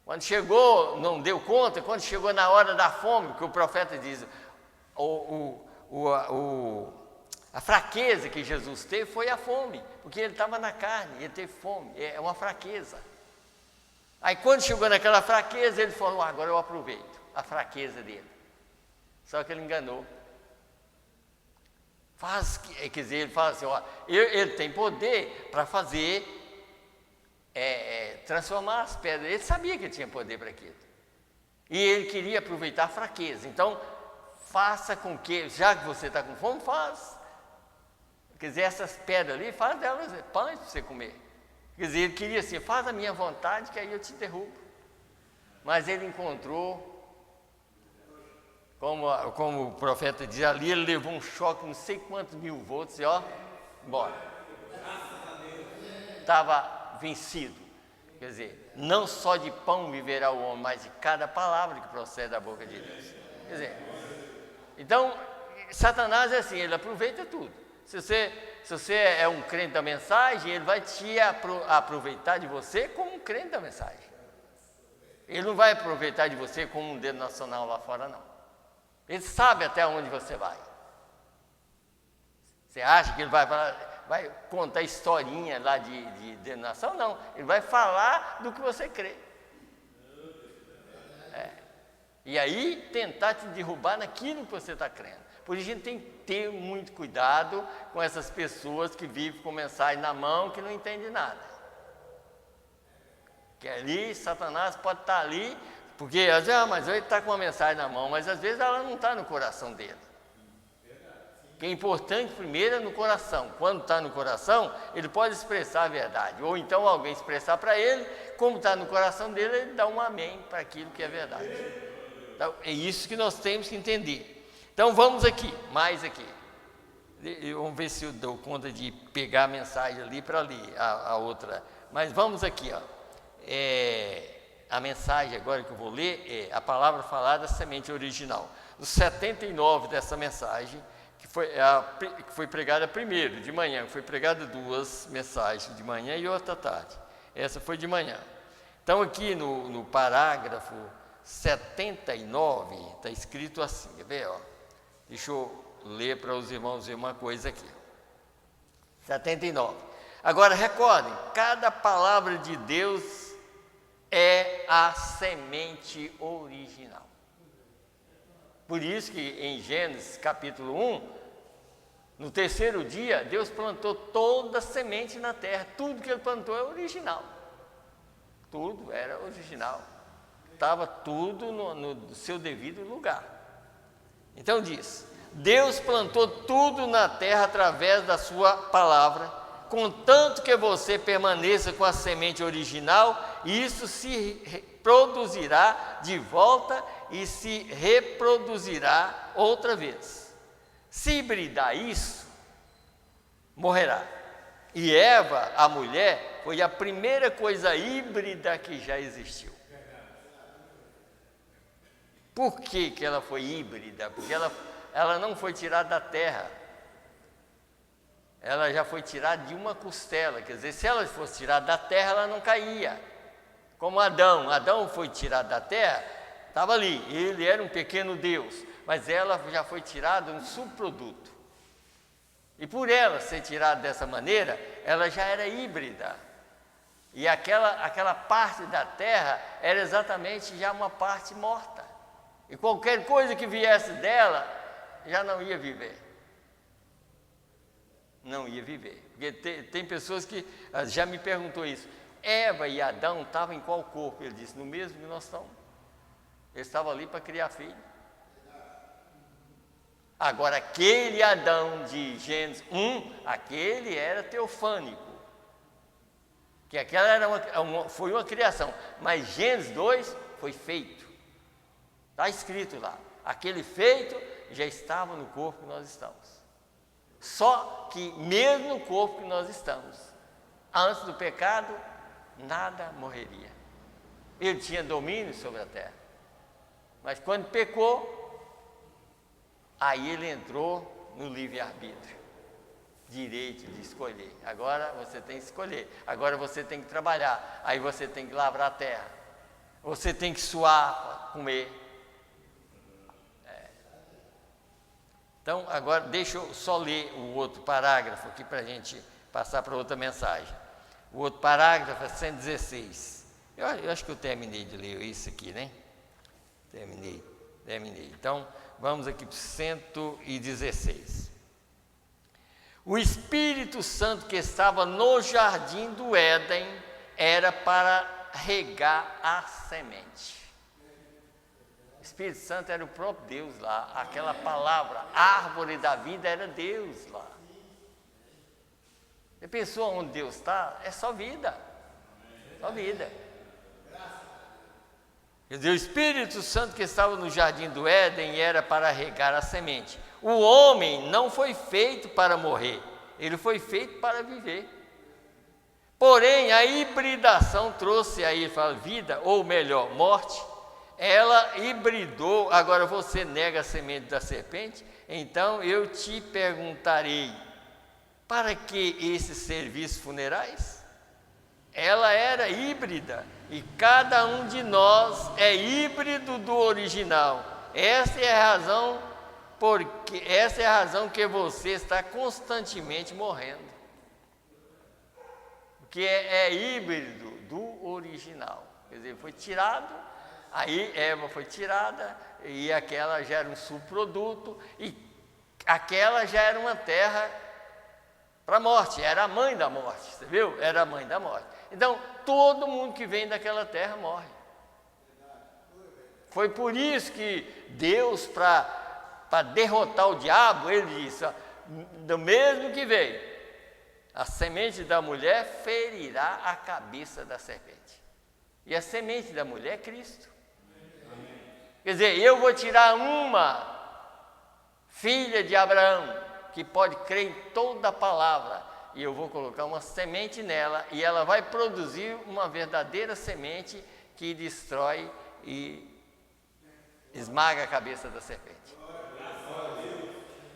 Quando chegou, não deu conta, quando chegou na hora da fome, que o profeta diz, a fraqueza que Jesus teve foi a fome, porque ele estava na carne, ele teve fome, é uma fraqueza. Aí quando chegou naquela fraqueza, ele falou, agora eu aproveito a fraqueza dele. Só que ele enganou. Quer dizer, ele fala assim, ele tem poder para fazer transformar as pedras. Ele sabia que ele tinha poder para aquilo. E ele queria aproveitar a fraqueza. Então, faça com que, já que você está com fome, faz. Quer dizer, essas pedras ali, faz delas pães para você comer. Quer dizer, ele queria assim, faz a minha vontade que aí eu te derrubo. Mas ele encontrou, como o profeta diz, ali ele levou um choque, não sei quantos mil volts, e ó, embora. Estava vencido. Quer dizer, não só de pão viverá o homem, mas de cada palavra que procede da boca de Deus. Quer dizer, então, Satanás é assim, ele aproveita tudo. Se você é um crente da mensagem, ele vai te aproveitar de você como um crente da mensagem. Ele não vai aproveitar de você como um dedo nacional lá fora, não. Ele sabe até onde você vai. Você acha que ele vai contar historinha lá de denominação? Não, ele vai falar do que você crê. E aí tentar te derrubar naquilo que você está crendo. Por isso a gente tem que ter muito cuidado com essas pessoas que vivem com mensagem na mão, que não entendem nada. Que ali, Satanás pode estar ali, porque às vezes, mas ele está com uma mensagem na mão, mas às vezes ela não está no coração dele. O que é importante primeiro é no coração. Quando está no coração, ele pode expressar a verdade. Ou então alguém expressar para ele, como está no coração dele, ele dá um amém para aquilo que é verdade. Então, é isso que nós temos que entender. Então vamos aqui, mais aqui. Vamos ver se eu dou conta de pegar a mensagem ali para ali, a outra. Mas vamos aqui, ó. A mensagem agora que eu vou ler é a palavra falada, a semente original. Os 79 dessa mensagem, que foi pregada primeiro, de manhã, foi pregada 2 mensagens, de manhã e outra tarde. Essa foi de manhã. Então aqui no parágrafo 79, está escrito assim, quer ver, ó? Deixa eu ler para os irmãos ver uma coisa aqui. 79. Agora recordem, cada palavra de Deus é a semente original. Por isso que em Gênesis capítulo 1, no 3º dia, Deus plantou toda a semente na terra. Tudo que ele plantou é original. Tudo era original. Estava tudo no seu devido lugar. Então diz, Deus plantou tudo na terra através da sua palavra, contanto que você permaneça com a semente original, isso se produzirá de volta e se reproduzirá outra vez. Se hibridar isso, morrerá. E Eva, a mulher, foi a primeira coisa híbrida que já existiu. Por que ela foi híbrida? Porque ela não foi tirada da terra. Ela já foi tirada de uma costela. Quer dizer, se ela fosse tirada da terra, ela não caía. Como Adão. Adão foi tirado da terra, estava ali. Ele era um pequeno Deus. Mas ela já foi tirada um subproduto. E por ela ser tirada dessa maneira, ela já era híbrida. E aquela parte da terra era exatamente já uma parte morta. E qualquer coisa que viesse dela, já não ia viver. Não ia viver. Porque tem pessoas que já me perguntou isso. Eva e Adão estavam em qual corpo? Ele disse, no mesmo que nós estamos. Eles estavam ali para criar filho. Agora, aquele Adão de Gênesis 1, aquele era teofânico. Que aquela foi uma criação. Mas Gênesis 2 foi feito. Está escrito lá, aquele feito já estava no corpo que nós estamos. Só que mesmo no corpo que nós estamos, antes do pecado, nada morreria. Ele tinha domínio sobre a terra. Mas quando pecou, aí ele entrou no livre-arbítrio. Direito de escolher. Agora você tem que escolher. Agora você tem que trabalhar. Aí você tem que lavrar a terra. Você tem que suar para comer. Então, agora deixa eu só ler o outro parágrafo aqui para a gente passar para outra mensagem. O outro parágrafo é 116. Eu acho que eu terminei de ler isso aqui, né? Terminei. Então, vamos aqui para o 116. O Espírito Santo que estava no jardim do Éden era para regar a semente. O Espírito Santo era o próprio Deus lá, aquela palavra, árvore da vida, era Deus lá. Você pensou onde Deus está? É só vida, só vida. Quer dizer, o Espírito Santo que estava no jardim do Éden era para regar a semente. O homem não foi feito para morrer, ele foi feito para viver. Porém, a hibridação trouxe aí a vida, ou melhor, morte. Ela hibridou. Agora você nega a semente da serpente, então eu te perguntarei: para que esses serviços funerais? Ela era híbrida, e cada um de nós é híbrido do original. Essa é a razão que você está constantemente morrendo. Porque é híbrido do original. Quer dizer, foi tirado, aí Eva foi tirada, e aquela já era um subproduto, e aquela já era uma terra para a morte, era a mãe da morte, você viu? Era a mãe da morte. Então, todo mundo que vem daquela terra morre. Foi por isso que Deus, para derrotar o diabo, ele disse: ó, do mesmo que veio, a semente da mulher ferirá a cabeça da serpente. E a semente da mulher é Cristo. Quer dizer, eu vou tirar uma filha de Abraão, que pode crer em toda a palavra, e eu vou colocar uma semente nela, e ela vai produzir uma verdadeira semente que destrói e esmaga a cabeça da serpente.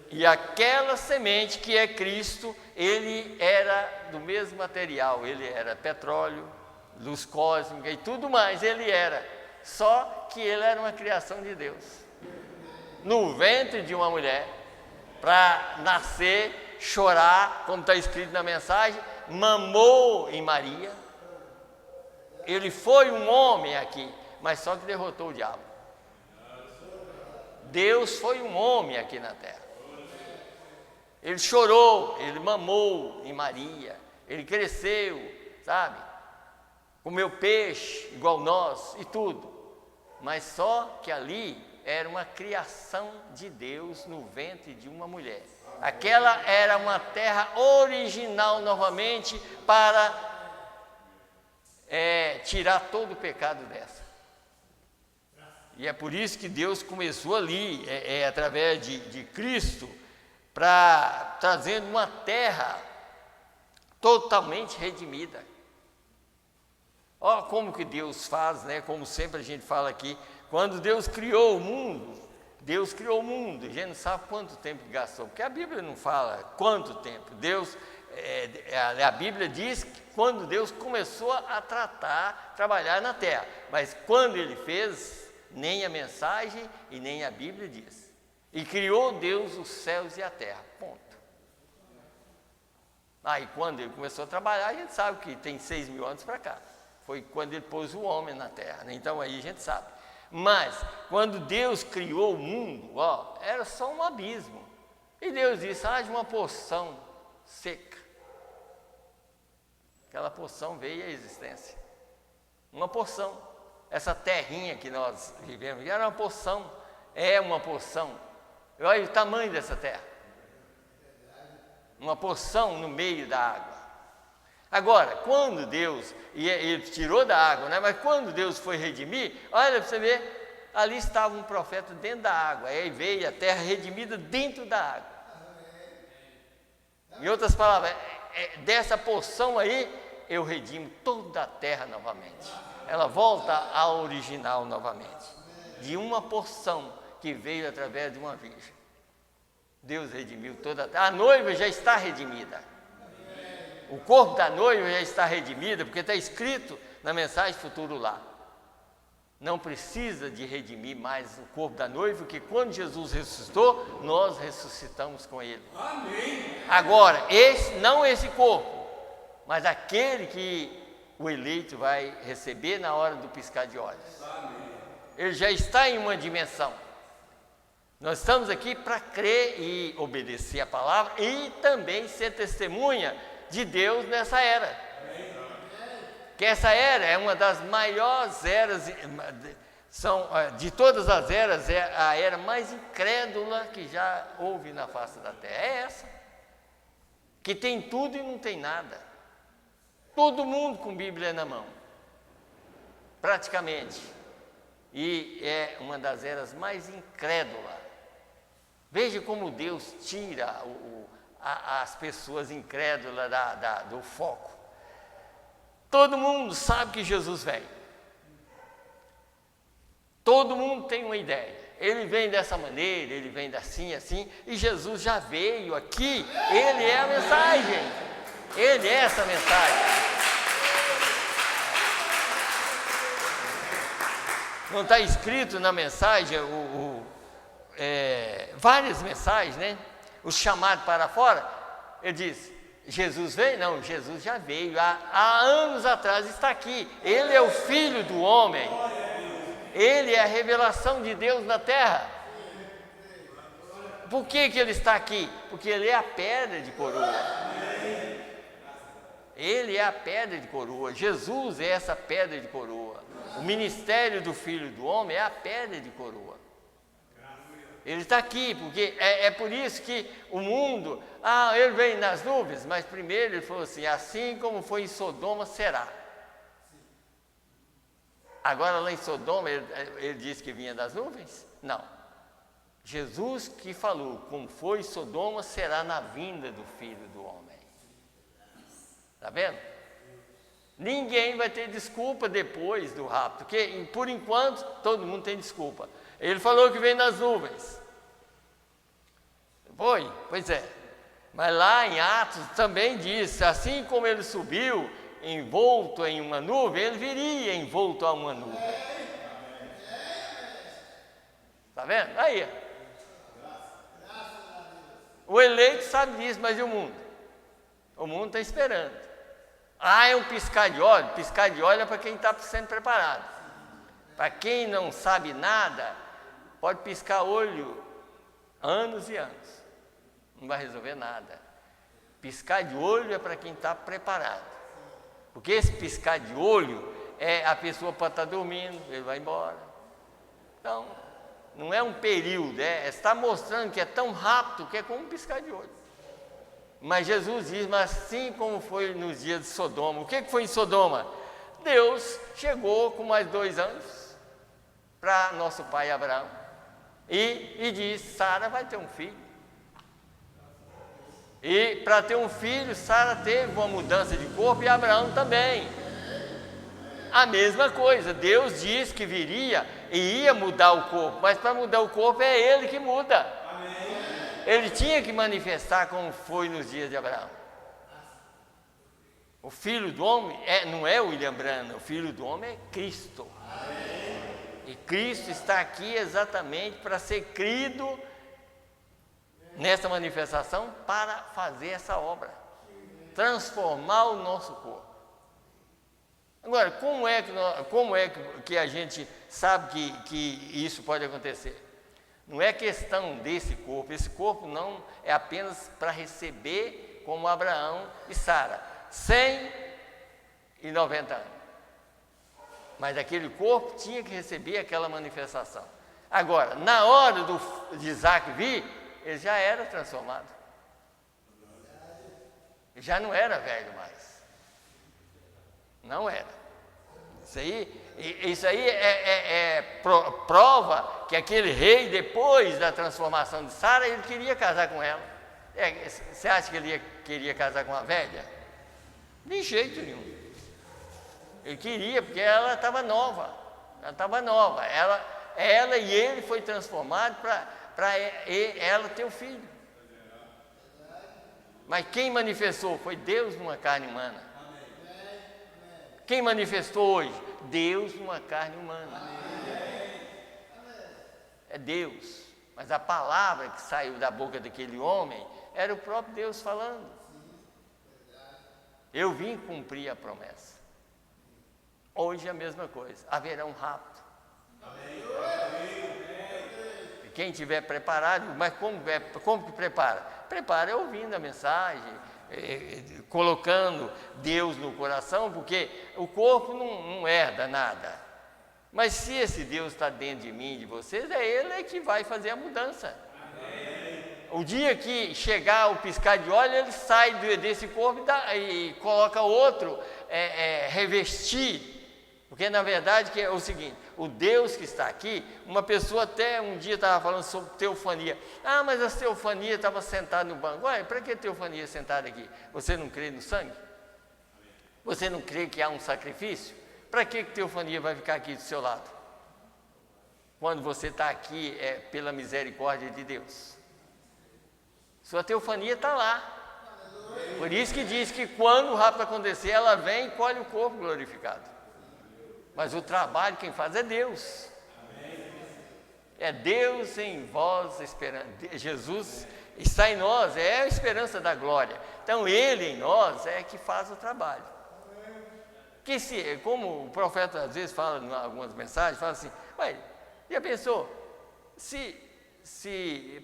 E aquela semente que é Cristo, ele era do mesmo material, ele era petróleo, luz cósmica e tudo mais, ele era, só que ele era uma criação de Deus, no ventre de uma mulher, para nascer, chorar, como está escrito na mensagem, mamou em Maria. Ele foi um homem aqui, mas só que derrotou o diabo. Deus foi um homem aqui na terra. Ele chorou, ele mamou em Maria, ele cresceu, sabe? Comeu peixe igual nós e tudo. Mas só que ali era uma criação de Deus no ventre de uma mulher. Aquela era uma terra original novamente para tirar todo o pecado dessa. E é por isso que Deus começou ali, através de Cristo, trazendo uma terra totalmente redimida. Olha como que Deus faz, né? Como sempre a gente fala aqui, quando Deus criou o mundo, a gente não sabe quanto tempo gastou, porque a Bíblia não fala quanto tempo. A Bíblia diz que quando Deus começou a trabalhar na terra, mas quando ele fez, nem a mensagem e nem a Bíblia diz. E criou Deus os céus e a terra, ponto. Aí quando ele começou a trabalhar, a gente sabe que tem 6.000 anos para cá. Foi quando ele pôs o homem na terra, né? Então aí a gente sabe. Mas quando Deus criou o mundo, era só um abismo. E Deus disse: haja uma porção seca. Aquela porção veio à existência. Uma porção. Essa terrinha que nós vivemos era uma porção. É uma porção. Olha o tamanho dessa terra. Uma porção no meio da água. Agora, quando Deus, ele tirou da água, né? Mas quando Deus foi redimir, olha para você ver, ali estava um profeta dentro da água, aí veio a terra redimida dentro da água. Em outras palavras, dessa porção aí, eu redimo toda a terra novamente. Ela volta ao original novamente, de uma porção que veio através de uma virgem. Deus redimiu toda a terra. A noiva já está redimida. O corpo da noiva já está redimido, porque está escrito na mensagem futuro lá. Não precisa de redimir mais o corpo da noiva, porque quando Jesus ressuscitou, nós ressuscitamos com ele. Amém. Agora, não esse corpo, mas aquele que o eleito vai receber na hora do piscar de olhos. Amém. Ele já está em uma dimensão. Nós estamos aqui para crer e obedecer a palavra e também ser testemunha de Deus nessa era. que essa era é uma das maiores eras, de todas as eras, é a era mais incrédula que já houve na face da terra. É essa, que tem tudo e não tem nada. Todo mundo com Bíblia na mão, praticamente. E é uma das eras mais incrédulas. Veja como Deus tira as pessoas incrédulas do foco. Todo mundo sabe que Jesus veio. Todo mundo tem uma ideia. Ele vem dessa maneira, ele vem assim, e Jesus já veio aqui. Ele é a mensagem. Ele é essa mensagem. Não está escrito na mensagem, várias mensagens, né? O chamado para fora, ele diz, Jesus veio? Não, Jesus já veio, há anos atrás está aqui. Ele é o Filho do homem, ele é a revelação de Deus na terra. Por que ele está aqui? Porque ele é a pedra de coroa. Ele é a pedra de coroa, Jesus é essa pedra de coroa. O ministério do Filho do homem é a pedra de coroa. Ele está aqui, porque é por isso que o mundo, ele vem nas nuvens, mas primeiro ele falou assim como foi em Sodoma, será. Agora lá em Sodoma, ele disse que vinha das nuvens? Não. Jesus que falou, como foi em Sodoma, será na vinda do Filho do homem. Está vendo? Ninguém vai ter desculpa depois do rapto, porque por enquanto todo mundo tem desculpa. Ele falou que vem nas nuvens. Pois é. Mas lá em Atos também diz, assim como ele subiu envolto em uma nuvem, ele viria envolto a uma nuvem. Está vendo? Aí. O eleito sabe disso, mas e o mundo? O mundo está esperando. É um piscar de olho. Piscar de olho é para quem está sendo preparado. Para quem não sabe nada, pode piscar olho anos e anos. Não vai resolver nada. Piscar de olho é para quem está preparado. Porque esse piscar de olho, a pessoa pode estar dormindo, ele vai embora. Então, não é um período, está mostrando que é tão rápido que é como um piscar de olho. Mas Jesus diz, mas assim como foi nos dias de Sodoma. O que foi em Sodoma? Deus chegou com mais 2 anos para nosso pai Abraão e disse, Sara vai ter um filho. E para ter um filho, Sara teve uma mudança de corpo e Abraão também. A mesma coisa, Deus disse que viria e ia mudar o corpo, mas para mudar o corpo é Ele que muda. Ele tinha que manifestar como foi nos dias de Abraão. O Filho do homem não é William Branham, o Filho do homem é Cristo. E Cristo está aqui exatamente para ser crido nessa manifestação para fazer essa obra, transformar o nosso corpo. Agora, como é que a gente sabe que isso pode acontecer? Não é questão desse corpo, esse corpo não é apenas para receber como Abraão e Sara, 190 anos. Mas aquele corpo tinha que receber aquela manifestação. Agora, na hora de Isaac vir, ele já era transformado. Ele já não era velho mais. Não era. Isso aí prova que aquele rei, depois da transformação de Sara, ele queria casar com ela. Você acha que ele queria casar com uma velha? De jeito nenhum. Ele queria, porque ela estava nova. Ela e ele foi transformado para ela ter um filho. Mas quem manifestou foi Deus numa carne humana. Quem manifestou hoje? Deus numa carne humana. É Deus. Mas a palavra que saiu da boca daquele homem era o próprio Deus falando. Eu vim cumprir a promessa. Hoje é a mesma coisa. Haverá um rapto. E quem estiver preparado, mas como que prepara? Prepara ouvindo a mensagem, colocando Deus no coração, porque o corpo não herda nada. Mas se esse Deus está dentro de mim e de vocês, é Ele que vai fazer a mudança. O dia que chegar o piscar de olho, ele sai desse corpo e coloca outro, revestir. Porque na verdade que é o seguinte, o Deus que está aqui, uma pessoa até um dia estava falando sobre teofania. Ah, mas a teofania estava sentada no banco. Ué, para que teofania sentada aqui? Você não crê no sangue? Você não crê que há um sacrifício? Para que teofania vai ficar aqui do seu lado? Quando você está aqui, é pela misericórdia de Deus. Sua teofania está lá. Por isso que diz que quando o rapto acontecer, ela vem e colhe o corpo glorificado. Mas o trabalho quem faz é Deus. É Deus em vós esperando. Jesus está em nós, é a esperança da glória. Então Ele em nós é que faz o trabalho. Que como o profeta às vezes fala em algumas mensagens, fala assim, ué, já pensou,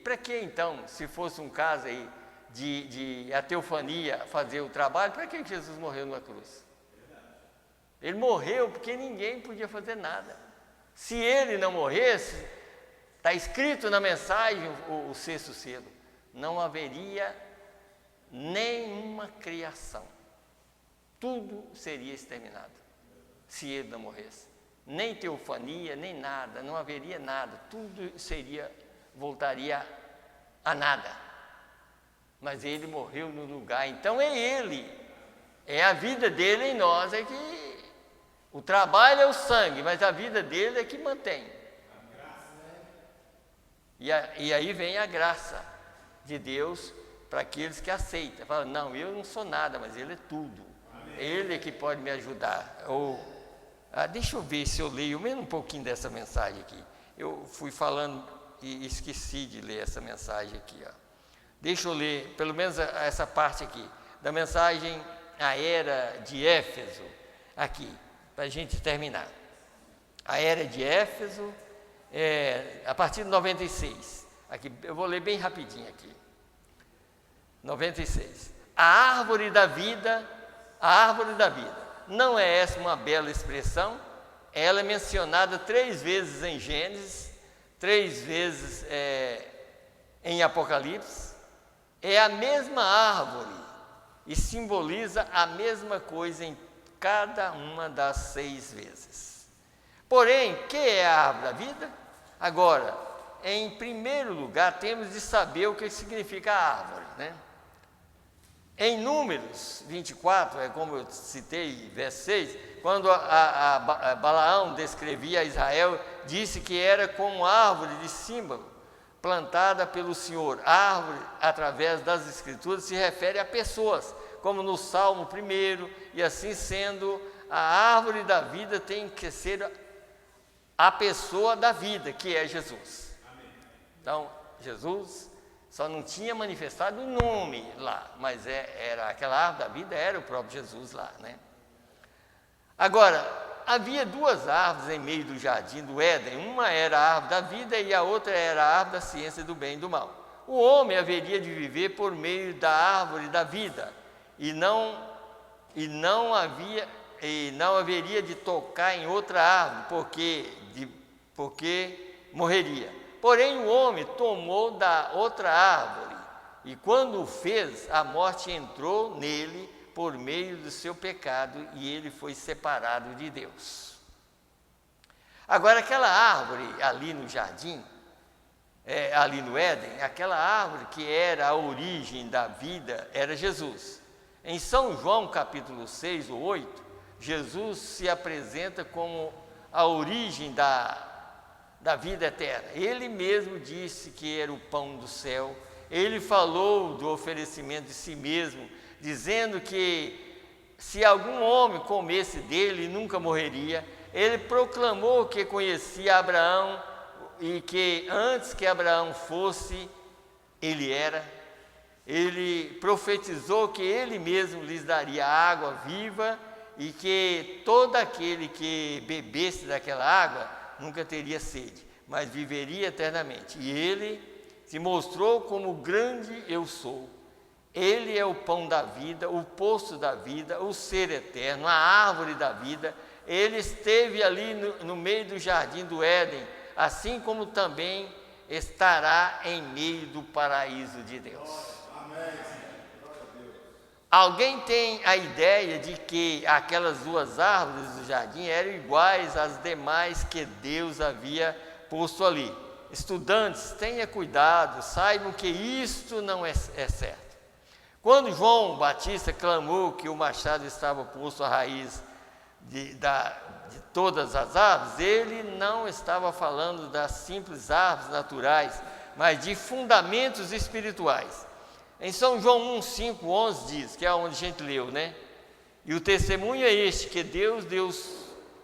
para que então, se fosse um caso aí de a teofania fazer o trabalho, para que Jesus morreu na cruz? Ele morreu porque ninguém podia fazer nada. Se ele não morresse, está escrito na mensagem, o sexto selo, não haveria nenhuma criação. Tudo seria exterminado, se ele não morresse. Nem teofania, nem nada, não haveria nada. Tudo voltaria a nada. Mas ele morreu no lugar, então é ele. É a vida dele em nós, é que... O trabalho é o sangue, mas a vida dele é que mantém. E aí vem a graça de Deus para aqueles que aceitam. Fala, não, eu não sou nada, mas Ele é tudo. Ele é que pode me ajudar. Deixa eu ver se eu leio menos um pouquinho dessa mensagem aqui. Eu fui falando e esqueci de ler essa mensagem aqui. Deixa eu ler pelo menos essa parte aqui, da mensagem A Era de Éfeso, aqui. Para a gente terminar. A Era de Éfeso, a partir de 96. Aqui, eu vou ler bem rapidinho aqui. 96. A árvore da vida, não é essa uma bela expressão? Ela é mencionada 3 vezes em Gênesis, 3 vezes em Apocalipse. É a mesma árvore e simboliza a mesma coisa em cada uma das 6 vezes. Porém, que é a árvore da vida? Agora, em primeiro lugar, temos de saber o que significa a árvore, né? Em Números 24, como eu citei, verso 6, quando Balaão descrevia Israel, disse que era como árvore de símbolo, plantada pelo Senhor. Árvore, através das Escrituras, se refere a pessoas, como no Salmo 1, e assim sendo, a árvore da vida tem que ser a pessoa da vida, que é Jesus. Então, Jesus só não tinha manifestado o nome lá, mas era aquela árvore da vida, era o próprio Jesus lá, né? Agora, havia 2 árvores em meio do jardim do Éden, uma era a árvore da vida e a outra era a árvore da ciência do bem e do mal. O homem haveria de viver por meio da árvore da vida, e não haveria de tocar em outra árvore, porque morreria. Porém, o homem tomou da outra árvore, e quando o fez, a morte entrou nele por meio do seu pecado, e ele foi separado de Deus. Agora, aquela árvore ali no jardim, ali no Éden, aquela árvore que era a origem da vida, era Jesus. Em São João capítulo 6 ou 8, Jesus se apresenta como a origem da vida eterna. Ele mesmo disse que era o pão do céu. Ele falou do oferecimento de si mesmo, dizendo que se algum homem comesse dele, nunca morreria. Ele proclamou que conhecia Abraão e que antes que Abraão fosse, ele era. Ele profetizou que ele mesmo lhes daria água viva e que todo aquele que bebesse daquela água nunca teria sede, mas viveria eternamente. E ele se mostrou como o grande eu sou. Ele é o pão da vida, o poço da vida, o ser eterno, a árvore da vida. Ele esteve ali no meio do jardim do Éden, assim como também estará em meio do paraíso de Deus. Alguém tem a ideia de que aquelas duas árvores do jardim eram iguais às demais que Deus havia posto ali? Estudantes, tenha cuidado, saibam que isto não é certo. Quando João Batista clamou que o machado estava posto à raiz de todas as árvores, ele não estava falando das simples árvores naturais, mas de fundamentos espirituais. Em São João 1,5,11 diz, que é onde a gente leu, né? E o testemunho é este, que Deus deu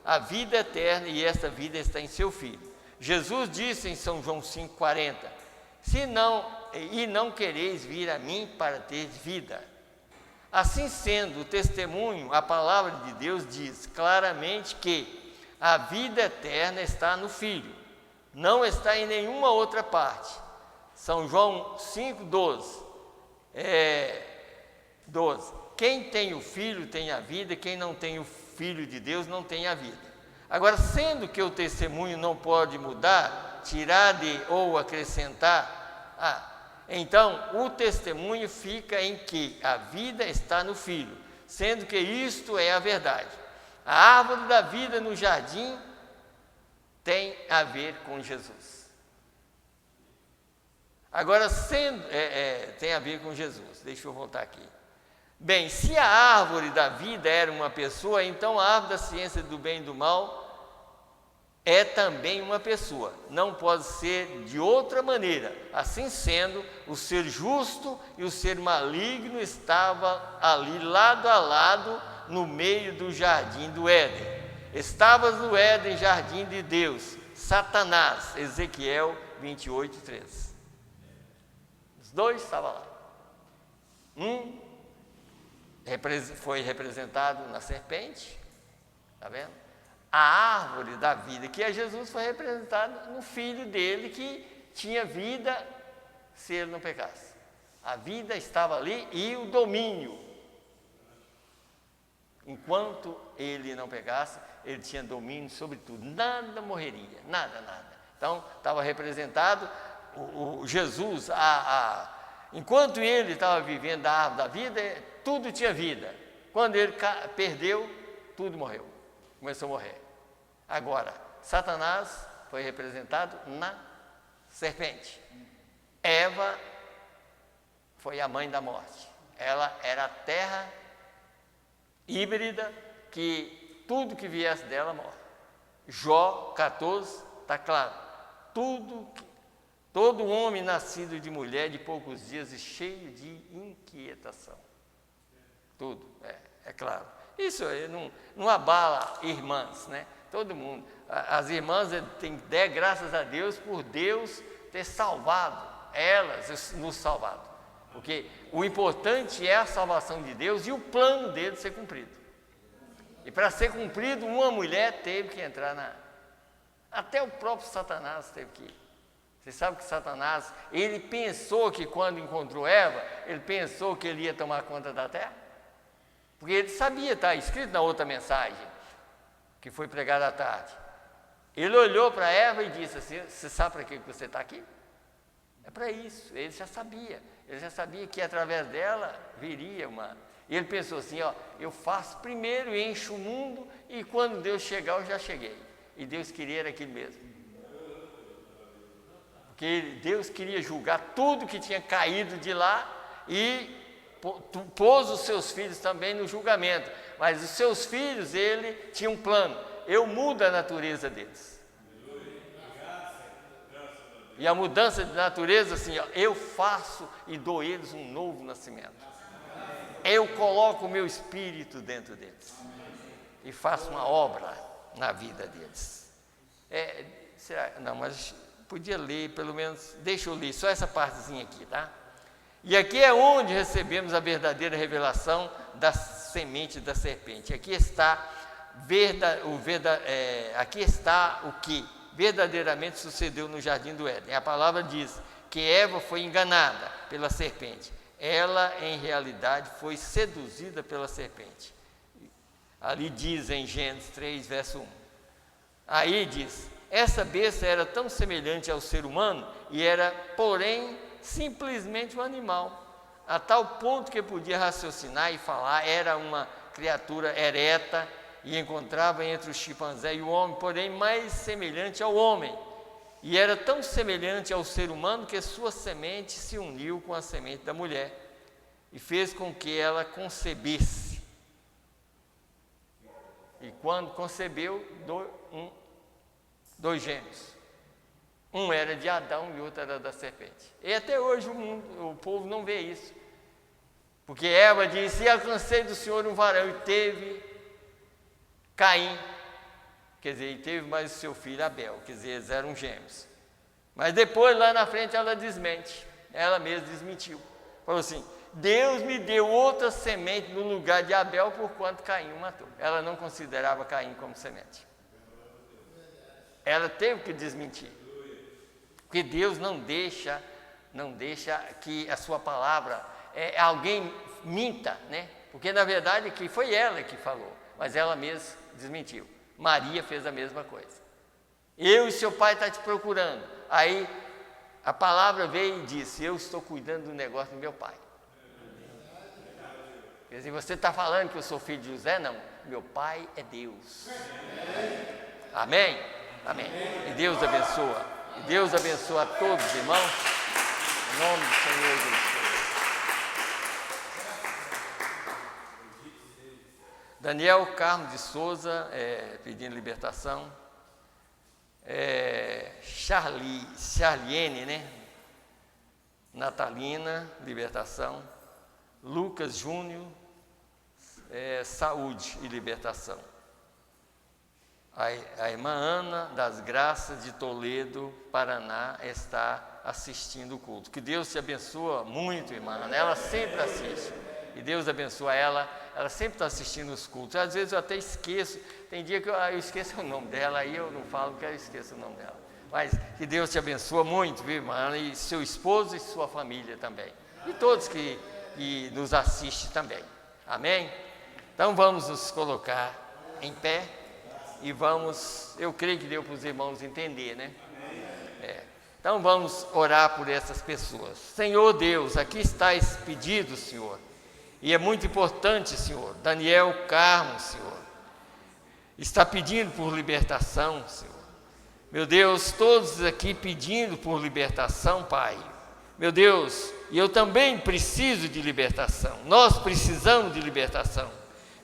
a vida eterna e esta vida está em seu Filho. Jesus disse em São João 5,40, não quereis vir a mim para ter vida. Assim sendo, o testemunho, a palavra de Deus diz claramente que a vida eterna está no Filho, não está em nenhuma outra parte. São João 5,12. 12. Quem tem o Filho tem a vida, quem não tem o Filho de Deus não tem a vida. Agora, sendo que o testemunho não pode mudar, tirar de ou acrescentar, então o testemunho fica em que a vida está no Filho, sendo que isto é a verdade. A árvore da vida no jardim tem a ver com Jesus. Agora, tem a ver com Jesus. Deixa eu voltar aqui. Bem, se a árvore da vida era uma pessoa, então a árvore da ciência do bem e do mal é também uma pessoa. Não pode ser de outra maneira. Assim sendo, o ser justo e o ser maligno estavam ali lado a lado no meio do jardim do Éden. Estava no Éden, jardim de Deus, Satanás, Ezequiel 28:13. Dois estavam lá. Um foi representado na serpente, está vendo? A árvore da vida, que é Jesus, foi representado no Filho dele, que tinha vida se ele não pecasse. A vida estava ali e o domínio. Enquanto ele não pecasse, ele tinha domínio sobre tudo. Nada morreria, nada. Então, estava representado Jesus, enquanto ele estava vivendo a árvore da vida, tudo tinha vida. Quando ele perdeu, tudo morreu, começou a morrer. Agora, Satanás foi representado na serpente. Eva foi a mãe da morte. Ela era a terra híbrida, que tudo que viesse dela morre. Jó 14, está claro. Todo homem nascido de mulher de poucos dias e cheio de inquietação. Tudo, é claro. Isso não abala irmãs, né? Todo mundo. As irmãs têm que dar graças a Deus por Deus ter salvado, elas nos salvado. Porque o importante é a salvação de Deus e o plano dele ser cumprido. E para ser cumprido, uma mulher teve que entrar até o próprio Satanás teve que ir. Você sabe que Satanás, ele pensou que quando encontrou Eva, ele pensou que ele ia tomar conta da terra? Porque ele sabia, está escrito na outra mensagem, que foi pregada à tarde. Ele olhou para Eva e disse assim, você sabe para que você está aqui? É para isso, ele já sabia que através dela viria uma... E ele pensou assim, eu faço primeiro, encho o mundo, e quando Deus chegar, eu já cheguei. E Deus queria era aquilo mesmo. Porque Deus queria julgar tudo que tinha caído de lá e pôs os seus filhos também no julgamento. Mas os seus filhos, ele tinha um plano. Eu mudo a natureza deles. E a mudança de natureza, assim, eu faço e dou a eles um novo nascimento. Eu coloco o meu espírito dentro deles. E faço uma obra na vida deles. Não, mas... podia ler, pelo menos, deixa eu ler só essa partezinha aqui, tá? E aqui é onde recebemos a verdadeira revelação da semente da serpente. Aqui está o que verdadeiramente sucedeu no jardim do Éden. A palavra diz que Eva foi enganada pela serpente. ela em realidade foi seduzida pela serpente. Ali diz em Gênesis 3, verso 1. Aí diz, essa besta era tão semelhante ao ser humano e era, porém, simplesmente um animal, a tal ponto que podia raciocinar e falar, era uma criatura ereta e encontrava entre o chimpanzé e o homem, porém mais semelhante ao homem. E era tão semelhante ao ser humano que sua semente se uniu com a semente da mulher e fez com que ela concebesse. E quando concebeu, dois gêmeos. Um era de Adão e o outro era da serpente. E até hoje o povo não vê isso. Porque Eva disse, e alcancei do Senhor um varão, e teve Caim. Quer dizer, e teve mais o seu filho Abel, quer dizer, eles eram gêmeos. Mas depois, lá na frente, ela desmente. Ela mesma desmentiu. Falou assim, Deus me deu outra semente no lugar de Abel, porquanto Caim o matou. Ela não considerava Caim como semente. Ela teve que desmentir. Porque Deus não deixa que a sua palavra, alguém minta, né? Porque na verdade que foi ela que falou, mas ela mesma desmentiu. Maria fez a mesma coisa. Eu e seu pai estão te procurando. Aí a palavra veio e disse, eu estou cuidando do negócio do meu pai. Quer dizer, você está falando que eu sou filho de José? Não, meu pai é Deus. Amém? Amém. E Deus abençoa. E Deus abençoa a todos, irmãos. Em nome do Senhor Jesus. Daniel Carmo de Souza, pedindo libertação. Charliene, né? Natalina, libertação. Lucas Júnior, saúde e libertação. A irmã Ana das Graças de Toledo, Paraná, está assistindo o culto. Que Deus te abençoe muito, irmã Ana. Ela sempre assiste. E Deus abençoa ela. Ela sempre está assistindo os cultos. Às vezes eu até esqueço. Tem dia que eu esqueço o nome dela. Aí eu não falo porque eu esqueço o nome dela. Mas que Deus te abençoe muito, viu, irmã Ana? E seu esposo e sua família também. E todos que nos assistem também. Amém? Então vamos nos colocar em pé. E vamos, eu creio que deu para os irmãos entender, né? Então vamos orar por essas pessoas. Senhor Deus, aqui está esse pedido, Senhor. E é muito importante, Senhor. Daniel Carmo, Senhor, está pedindo por libertação, Senhor. Meu Deus, todos aqui pedindo por libertação, Pai. Meu Deus, e eu também preciso de libertação. Nós precisamos de libertação.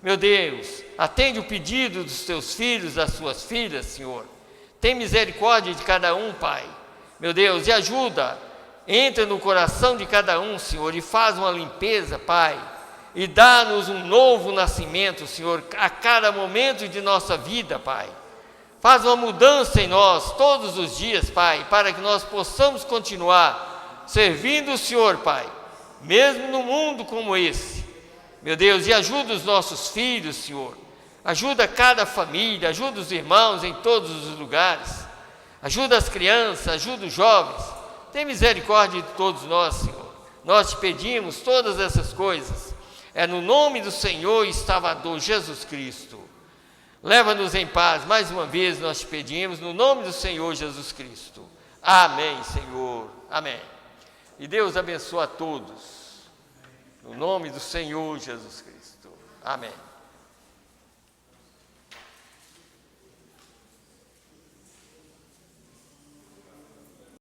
Meu Deus, atende o pedido dos teus filhos, das suas filhas, Senhor. Tem misericórdia de cada um, Pai. Meu Deus, e ajuda. Entra no coração de cada um, Senhor, e faz uma limpeza, Pai. E dá-nos um novo nascimento, Senhor, a cada momento de nossa vida, Pai. Faz uma mudança em nós todos os dias, Pai, para que nós possamos continuar servindo o Senhor, Pai, mesmo no mundo como esse. Meu Deus, e ajuda os nossos filhos, Senhor. Ajuda cada família, ajuda os irmãos em todos os lugares. Ajuda as crianças, ajuda os jovens. Tem misericórdia de todos nós, Senhor. Nós te pedimos todas essas coisas. É no nome do Senhor e Salvador Jesus Cristo. Leva-nos em paz. Mais uma vez nós te pedimos, no nome do Senhor Jesus Cristo. Amém, Senhor. Amém. E Deus abençoe a todos. No nome do Senhor Jesus Cristo. Amém.